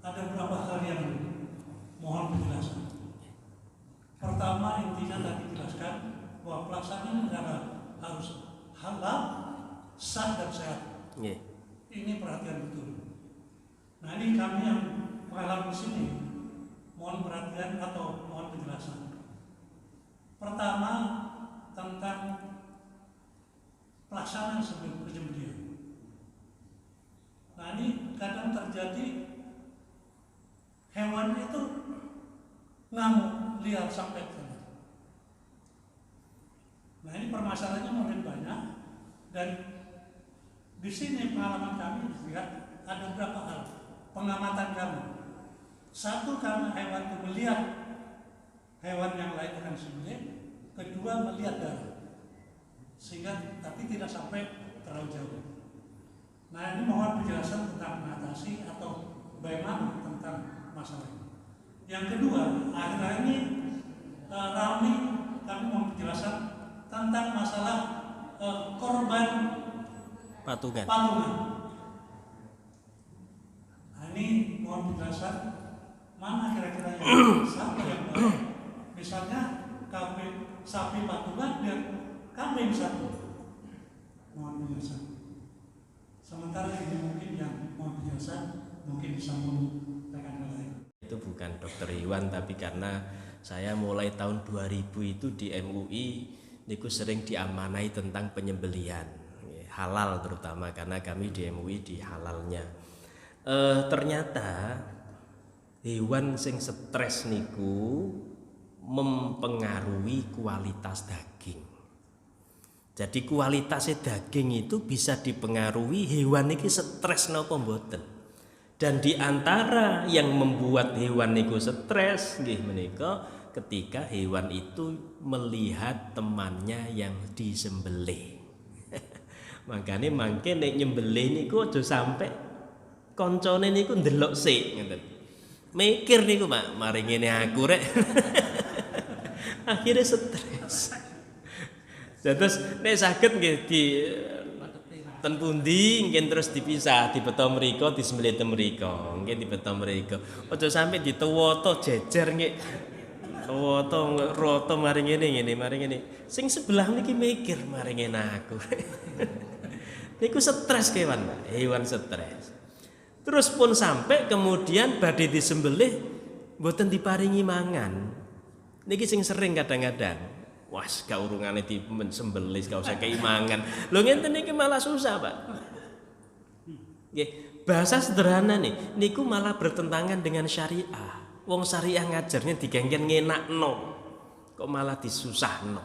Ada beberapa hal yang mohon penjelasan. Pertama, intinya tadi dijelaskan bahwa pelaksanaan adalah harus halal, sah dan sehat. Ini perhatian betul. Nah ini kami yang mengalami di sini mohon perhatian atau mohon penjelasan. Pertama tentang pelaksanaan sebelum penyembelihan. Nah ini kadang terjadi hewan itu ngamuk liar sampai sana. Nah ini permasalahannya mungkin banyak dan di sini pengalaman kami lihat ada beberapa hal pengamatan kami. Satu karena hewan itu melihat hewan yang lain akan sembelih, kedua melihat darah, sehingga tapi tidak sampai terlalu jauh. Nah ini mohon penjelasan tentang mengatasi atau bagaimana tentang masalah ini. Yang kedua, akhir-akhir ini ramai kami mau penjelasan tentang masalah korban
patungan.
Nah, ini mohon penjelasan mana kira-kira yang siapa yang baik. Misalnya kambing sapi patungan dan kambing satu. Mohon penjelasan. Sementara ini mungkin yang mohon penjelasan mungkin disambung rekan lain.
Itu bukan dokter hewan tapi karena saya mulai tahun 2000 itu di MUI niku sering diamanai tentang penyembelihan halal terutama karena kami di MUI di halalnya. Ternyata hewan sing stres niku mempengaruhi kualitas daging. Jadi kualitasnya daging itu bisa dipengaruhi hewan niki stres napa mboten. Dan di antara yang membuat hewan niku stres nggih menika ketika hewan itu melihat temannya yang disembelih. Makanya mangke nek nyembelih niku aja sampai koncone niku ndelok sik ngoten. Mikir niku Pak, mari ngene aku rek. Akhirnya stres. Terus nek saged nggih di ten pundi nggih terus dipisah dibeto mriko disembelih ten mriko nggih dibeto mriko aja sampai dituwoto jejer nggih tuwoto roto mari ngene sing sebelah niki mikir mari ngene aku niku stres kewan Pak hewan stres terus pun sampai kemudian badhe disembelih mboten diparingi mangan niki sing sering kadang-kadang wah, gak urungane disembelih, gak usah keimangan. Lho ngenten niki malah susah, Pak. Nggih, bahasa sederhana nih, niku malah bertentangan dengan syariah. Wong syariah ngajarnya digenggen ngenakno. Kok malah disusahno.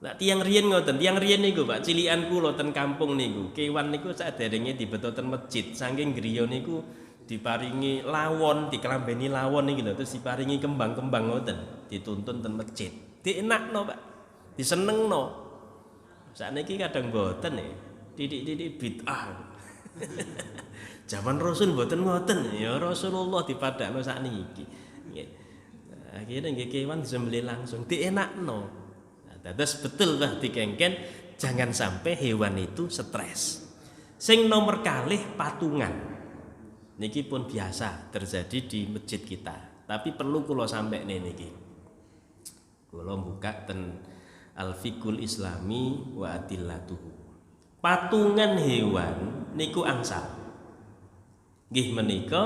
Nah, tiang riyen ngoten, tiang riyen niku, Pak, cilikan kula ten kampung niku, kewan niku saderenge dibeto ten masjid, saking griya niku diparingi lawon, dikelambeni lawon niki lho, terus diparingi kembang-kembang ngoten, dituntun ten masjid. Dienakno Pak, disenengno. Sakniki kadang boten titik-titik bid'ah. Zaman Rasul mboten ngoten, ya Rasulullah dipadakno sakniki. Nggih. Akhirnya nggih kewan disembelih langsung dienakno. Nah, terus betul Pak dikengken jangan sampai hewan itu stres. Sing nomor kalih patungan. Niki pun biasa terjadi di masjid kita. Tapi perlu kula sampai niki. Kula buka ten Al-Fiqhul Islami wa Adillatuhu. Patungan hewan niku angsal. Nggih menika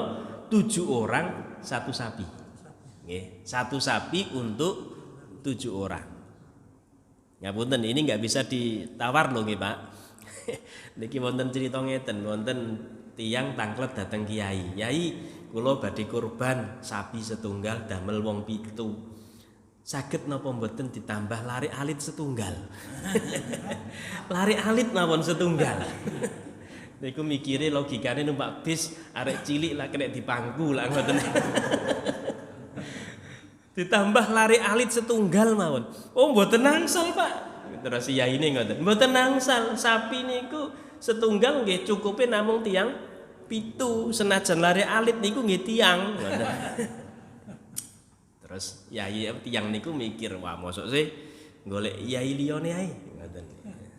7 orang 1 sapi. Nggih, 1 sapi untuk 7 orang. Ngapunten ini nggak bisa ditawar loh nggih Pak. Niki wonten cerita ngeten, wonten tiyang tanglet dateng kiai. Yai, kula badhe kurban sapi setunggal damel wong 7. Saged napa mboten ditambah lari alit setunggal. Lari alit mawon setunggal. Niku mikire logikane numpak bis arek cilik lah kena dipangku lah ngoten. Ditambah lari alit setunggal mawon. Oh mboten nangsal Pak. Terus yaine ngoten. Mboten nangsal, sapi niku setunggal nggih cukupe namung tiang 7 senajan lari alit niku nggih tiang ngoten. Terus yai tiang niku mikir, wah mosok sih golek yai liyane ae ngoten.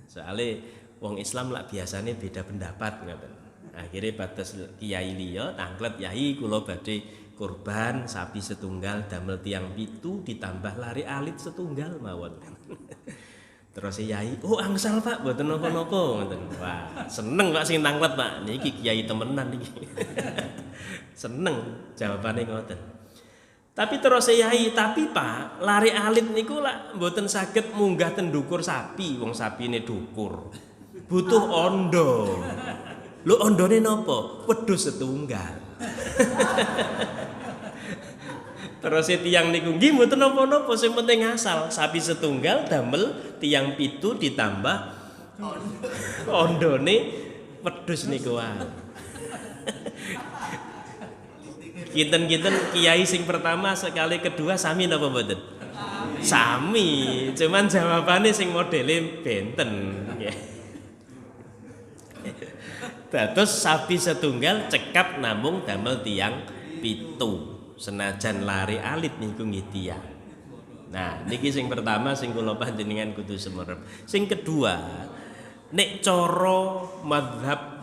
Soale wong Islam lah biasanya beda pendapat ngoten. Akhirnya batas kiai liya tanglet yai kula badhe kurban sapi setunggal damel tiang 7 ditambah lari alit setunggal mawon. Terus yai, oh angsal Pak, mboten napa-napa ngoten. Wah, seneng Pak sing tanglet Pak. Niki kiai temenan niki. Seneng jawabane ngoten. Tapi terus yai, tapi Pak, lari alit niku lak mboten saged munggah ten ndukur sapi, wong sapine dukur. Butuh ondo. Lho ondone napa? Wedhus setunggal. Terus tiang niku nggih mboten napa-napa, sing penting asal sapi setunggal damel tiang 7 ditambah ondone wedhus niku wae. Kinten-kinten kiai sing pertama sekali kedua sami napa mboten? Sami, cuman jawabane sing modele benten nggih. Dados sapi setunggal cekap namung damel tiang 7 senajan lari alit niku nggih tiang. Nah, niki sing pertama sing kula panjenengan kudu semerep. Sing kedua, nek cara mazhab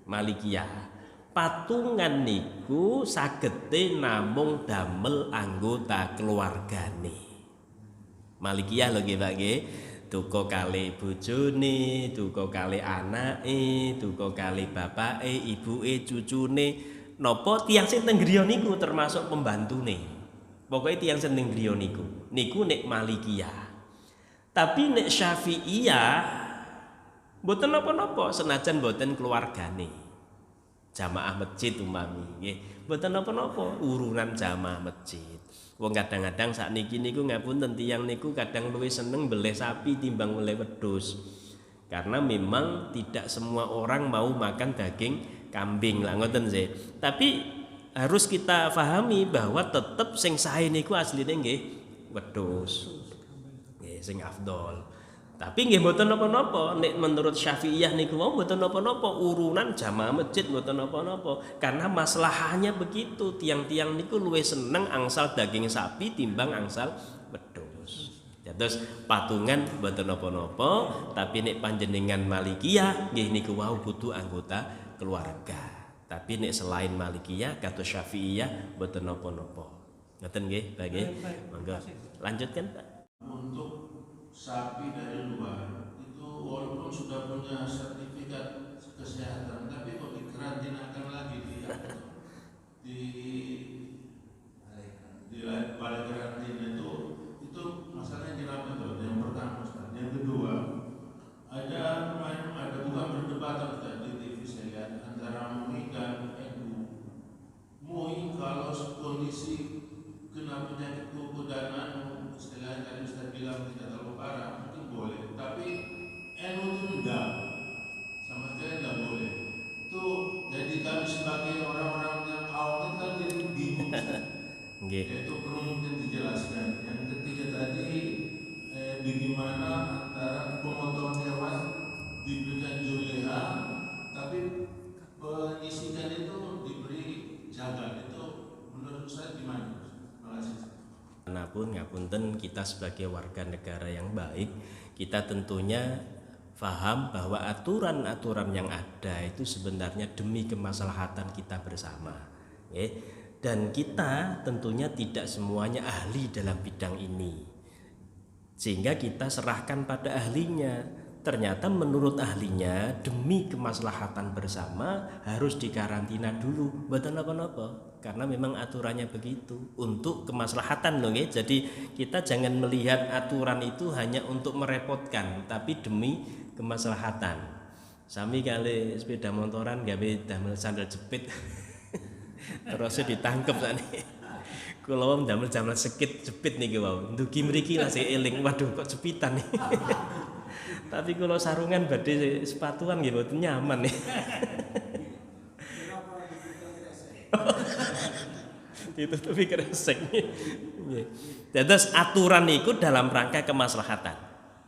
Malikiyah, patungan niku sagete namung damel anggota keluargane. Malikiyah lho nggih Pak nggih. Duka kali bojone, duka kali anake, duka kali bapake, ibuke, cucune, napa tiyang sing teng griya niku termasuk pembantune. Pokoke tiyang sing teng griya niku nek Malikiyah. Tapi nek Syafi'iyah mboten napa-napa senajan mboten keluargane. Jamaah masjid umami nggih. Mboten napa-napa urunan jamaah masjid. Wong kadang-kadang sakniki niku ngapunten tiyang niku kadang luwih seneng beleh sapi timbang beleh wedhus. Karena memang tidak semua orang mau makan daging kambing lah ngoten sih. Tapi harus kita pahami bahwa tetep sing sae niku asline nggih wedhus. Nggih sing afdol. Tapi nggih mboten napa-napa nek menurut Syafi'iyah niku wau mboten napa-napa urunan jamaah masjid mboten napa-napa karena maslahannya begitu tiang-tiang niku luwih seneng angsal daging sapi timbang angsal wedhus. Terus patungan mboten napa-napa tapi nek panjenengan Malikiyah nggih niku wau kudu anggota keluarga. Tapi nek selain Malikiyah kados Syafi'iyah mboten napa-napa. Ngoten nggih, Pak nggih. Monggo lanjutkan Pak.
Untuk sapi dari luar itu walaupun sudah punya sertifikat kesehatan tapi kok dikarantinaakan lagi di balai karantina itu masalahnya kenapa tuh? Yang pertama, yang kedua ada bukan perdebatan di TV saya lihat antara MUI dan NU. MUI kalau kondisi kena penyakit kuku dan istilahnya tadi Ustaz bilang tidak terlalu parah mungkin boleh, tapi NU itu enggak, sama sekali enggak boleh. Itu jadi kami sebagai orang-orang yang awam itu kan jadi bingung Ustaz. Itu perlu mungkin dijelaskan. Yang ketiga tadi bagaimana antara pemotongan hewan diberikan juleha
bagaimanapun ngapunten, kita sebagai warga negara yang baik, kita tentunya paham bahwa aturan-aturan yang ada itu sebenarnya demi kemaslahatan kita bersama, ya. Dan kita tentunya tidak semuanya ahli dalam bidang ini, sehingga kita serahkan pada ahlinya. Ternyata menurut ahlinya demi kemaslahatan bersama harus dikarantina dulu, mboten napa-napa, karena memang aturannya begitu untuk kemaslahatan loh, ya. Jadi kita jangan melihat aturan itu hanya untuk merepotkan, tapi demi kemaslahatan. Sami kali sepeda motoran gawe damel sandal jepit terus ditangkep sakniki. Kula wau damel sekit jepit niki wau. Ndugi mriki lah sik eling, waduh kok jepitan nih. Tapi kalau sarungan badhe sepatuan nggih mboten nyaman nih. Ditutupi kresek. Nggih. Dados aturan itu dalam rangka kemaslahatan.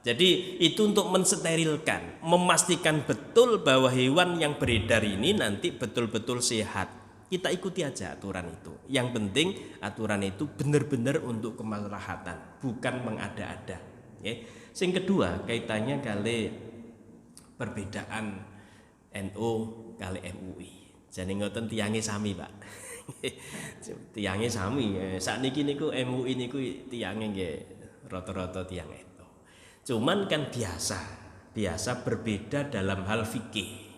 Jadi itu untuk mensterilkan, memastikan betul bahwa hewan yang beredar ini nanti betul-betul sehat. Kita ikuti aja aturan itu. Yang penting aturan itu benar-benar untuk kemaslahatan, bukan mengada-ada. Okay. Yang kedua kaitannya kali perbedaan NU kali MUI. Jadi ngoten tiange sami, Pak. Tiange sami. Sakniki niku MUI niku tiange nggih rata-rata tiang NU. Cuman kan biasa berbeda dalam hal fikih.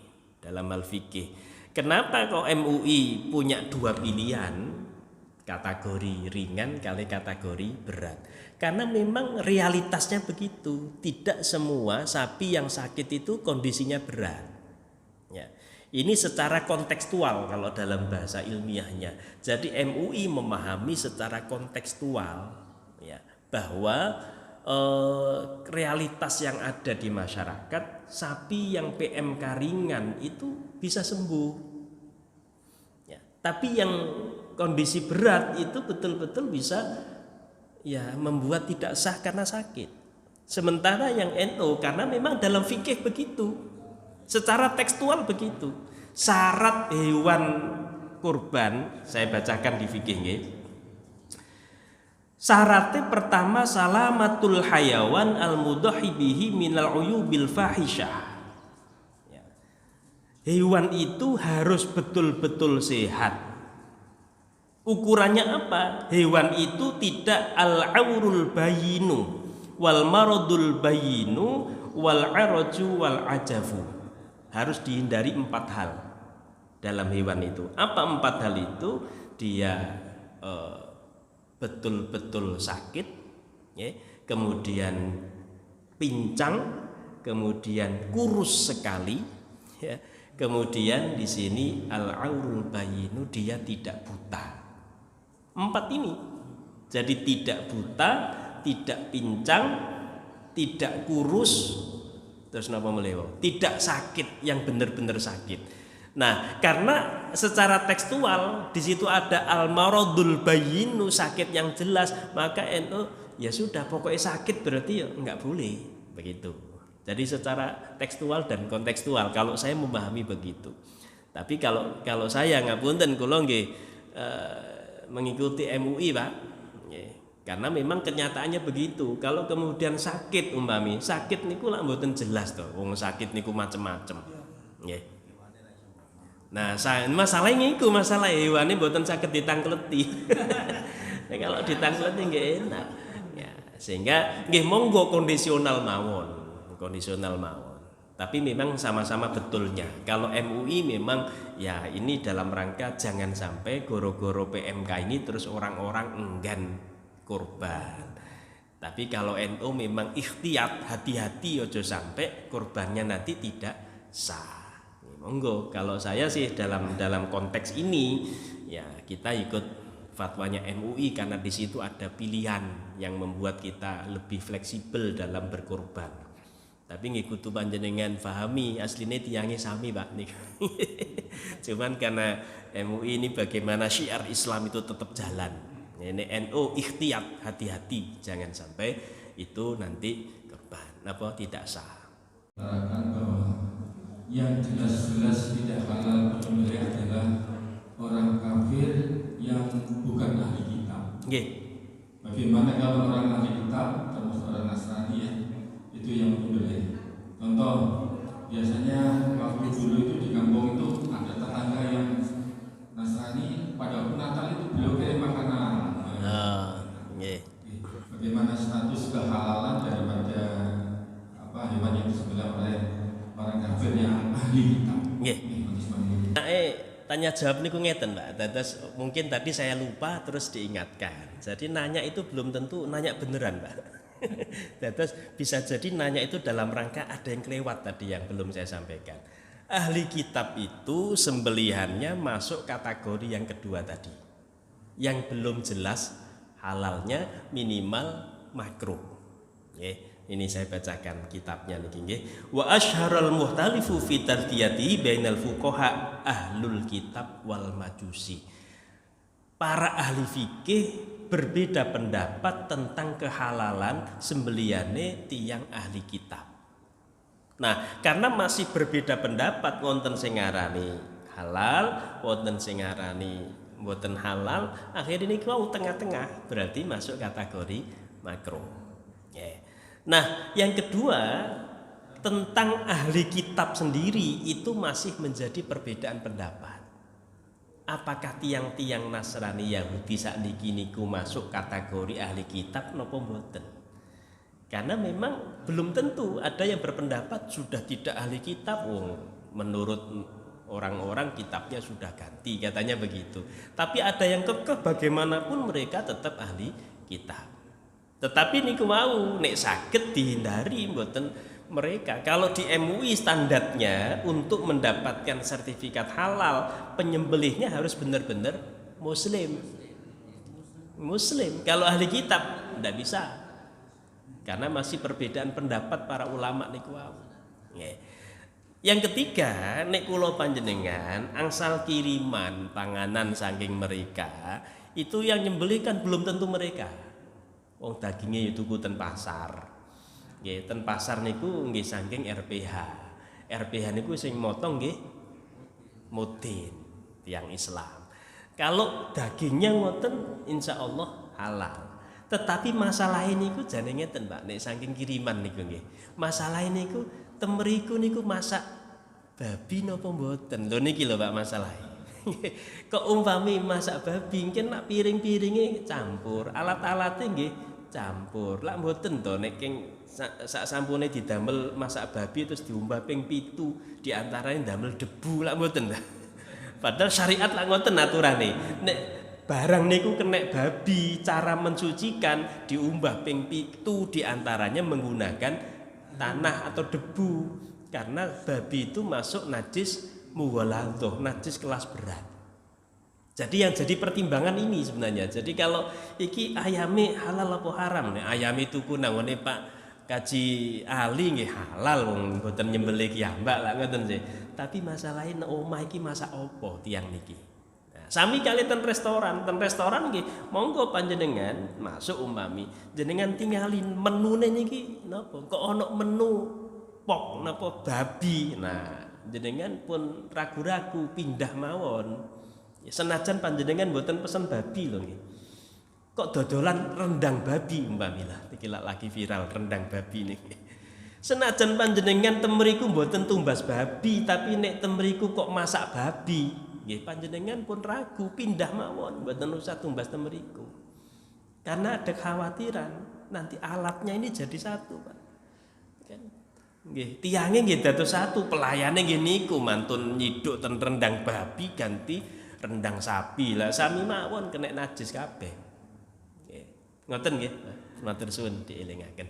Kenapa kok MUI punya dua pilihan? Kategori ringan kali kategori berat. Karena memang realitasnya begitu. Tidak semua sapi yang sakit itu kondisinya berat. Ya. Ini secara kontekstual kalau dalam bahasa ilmiahnya. Jadi MUI memahami secara kontekstual, ya, bahwa realitas yang ada di masyarakat, sapi yang PMK ringan itu bisa sembuh. Ya. Tapi yang kondisi berat itu betul-betul bisa ya membuat tidak sah karena sakit. Sementara yang NU karena memang dalam fikih begitu, secara tekstual begitu. Syarat hewan kurban saya bacakan di fikih nggih. Syaratnya pertama salamatul hayawan al-mudhahi bihi minal uyubil fahisyah. Ya. Hewan itu harus betul-betul sehat. Ukurannya apa? Hewan itu tidak al-aurul bayinu wal maradul bayinu wal araju wal ajafu. Harus dihindari 4 hal dalam hewan itu. Apa 4 hal itu? Dia betul-betul sakit, ya, kemudian pincang, kemudian kurus sekali, ya, kemudian di sini al-aurul bayinu dia tidak buta. 4 ini. Jadi tidak buta, tidak pincang, tidak kurus, terus napa melewo? Tidak sakit yang benar-benar sakit. Nah, karena secara tekstual di situ ada al-maradul bayinu, sakit yang jelas, maka NU ya sudah pokoknya sakit berarti ya enggak boleh begitu. Jadi secara tekstual dan kontekstual kalau saya memahami begitu. Tapi kalau saya ngapunten kula nggih mengikuti MUI, Pak. Karena memang kenyataannya begitu. Kalau kemudian sakit umpami, sakit niku lak mboten jelas to. Wong sakit niku macem-macem. Nggih. Nah, masalahnya iku masalah hewane mboten saged ditangkleti. Nah, kalau ditangkleti nggih enak. Ya, sehingga nggih monggo kondisional mawon. Tapi memang sama-sama betulnya. Kalau MUI memang ya ini dalam rangka jangan sampai goro-goro PMK ini terus orang-orang enggan kurban. Tapi kalau NU memang ikhtiyat, hati-hati ojo sampai kurbannya nanti tidak sah. Monggo, kalau saya sih dalam konteks ini ya kita ikut fatwanya MUI karena di situ ada pilihan yang membuat kita lebih fleksibel dalam berkurban. Tapi ngikutu panjenengan pahami aslinya tiangnya sami, Pak nih. Cuman karena MUI ini bagaimana syiar Islam itu tetap jalan. Ini NU ikhtiyat, hati-hati jangan sampai itu nanti kurban apa tidak sah.
Yang jelas-jelas tidak halal penyembelih adalah orang kafir yang bukan ahli kitab.
Nggih.
Bagaimana kalau orang ahli kitab termasuk orang Nasrani ya, itu yang menyembelih. Contoh, biasanya waktu dulu itu di kampung itu ada tetangga yang Nasrani, pada waktu Natal itu beliau kirim makanan. Bagaimana status kehalalan daripada hewan yang disembelih oleh orang kafir yang ahli kitab?
Tanya jawab niku ngeten, Pak. Terus mungkin tadi saya lupa terus diingatkan. Jadi nanya itu belum tentu nanya beneran, Pak. Terus bisa jadi nanya itu dalam rangka ada yang kelewat tadi yang belum saya sampaikan. Ahli kitab itu sembelihannya masuk kategori yang kedua tadi. Yang belum jelas halalnya minimal makruh. Ini saya bacakan kitabnya niki nggih. Wa asyharul muhtalifu fi tardiyati bainal fuqaha ahlul kitab wal majusi. Para ahli fikih berbeda pendapat tentang kehalalan sembelihane tiyang ahli kitab. Nah, karena masih berbeda pendapat, wonten sing ngarani halal, wonten sing ngarani mboten halal, akhirnya ini wau tengah-tengah, berarti masuk kategori makruh. Nah, yang kedua tentang ahli kitab sendiri itu masih menjadi perbedaan pendapat. Apakah tiang-tiang Nasrani Yahudi sakniki niku masuk kategori ahli kitab napa mboten? Karena memang belum tentu, ada yang berpendapat sudah tidak ahli kitab, menurut orang-orang kitabnya sudah ganti katanya begitu. Tapi ada yang kekeh bagaimanapun mereka tetap ahli kitab. Tetapi niku mau nek saged dihindari mboten mereka. Kalau di MUI standarnya untuk mendapatkan sertifikat halal penyembelihnya harus benar-benar muslim. Kalau ahli kitab tidak bisa. Karena masih perbedaan pendapat para ulama niku wau. Yang ketiga, nek kula panjenengan angsal kiriman panganan saking mereka, itu yang nyembelih kan belum tentu mereka. Wong dagingnya itu ten pasar. Nggih, ten pasar niku nggih saking RPH. RPH niku sing motong nggih mudin tiyang Islam. Kalau dagingnya ngoten insyaallah halal. Tetapi masalah ini niku jane ngeten, Pak, nek saking kiriman niku nggih. Masalah ini niku temeriku niku masak babi napa mboten. Lho niki lho Pak masalahnya. Kok umpami masak babi mungkin nak piring-piringe campur, alat-alate nggih campur. Lah mboten to nek sak sampune didamel masak babi terus diumbah ping 7 di antarane damel debu lah mboten. Padahal syariat lah ngoten aturane. Nek barang niku kenek babi, cara mensucikan diumbah ping 7 di antaranya menggunakan tanah atau debu. Karena babi itu masuk najis mughaladhah, najis kelas berat. Jadi yang jadi pertimbangan ini sebenarnya. Jadi kalau iki ayame halal apa haram nih? Ayame tuku nangone Pak Kaji Ali nggih halal wong mboten nyembelih kiambak lah ngoten sih. Tapi masalahe nek omah iki masak apa tiyang niki? Nah, sami kali ten restoran nggih monggo panjenengan masuk umpami jenengan tingali menune niki napa? Kok ana menu pok napa babi. Nah, jenengan pun ragu-ragu pindah mawon. Senajan panjenengan mboten pesen babi lho nggih. Kok dodolan rendang babi umpamilah iki lagi viral rendang babi niki. Senajan panjenengan temeriku mboten tumbas babi tapi nek temeriku kok masak babi, nggih panjenengan pun ragu pindah mawon mboten usah tumbas temeriku. Karena ada kekhawatiran nanti alatnya ini jadi satu, Pak. Kan nggih, tiange nggih dados satu, pelayane nggih niku mantun nyiduk ten rendang babi ganti rendang sapi lah sami mawon kena najis kabeh. Nggih. Ngoten nggih. Matur suwun dielingaken.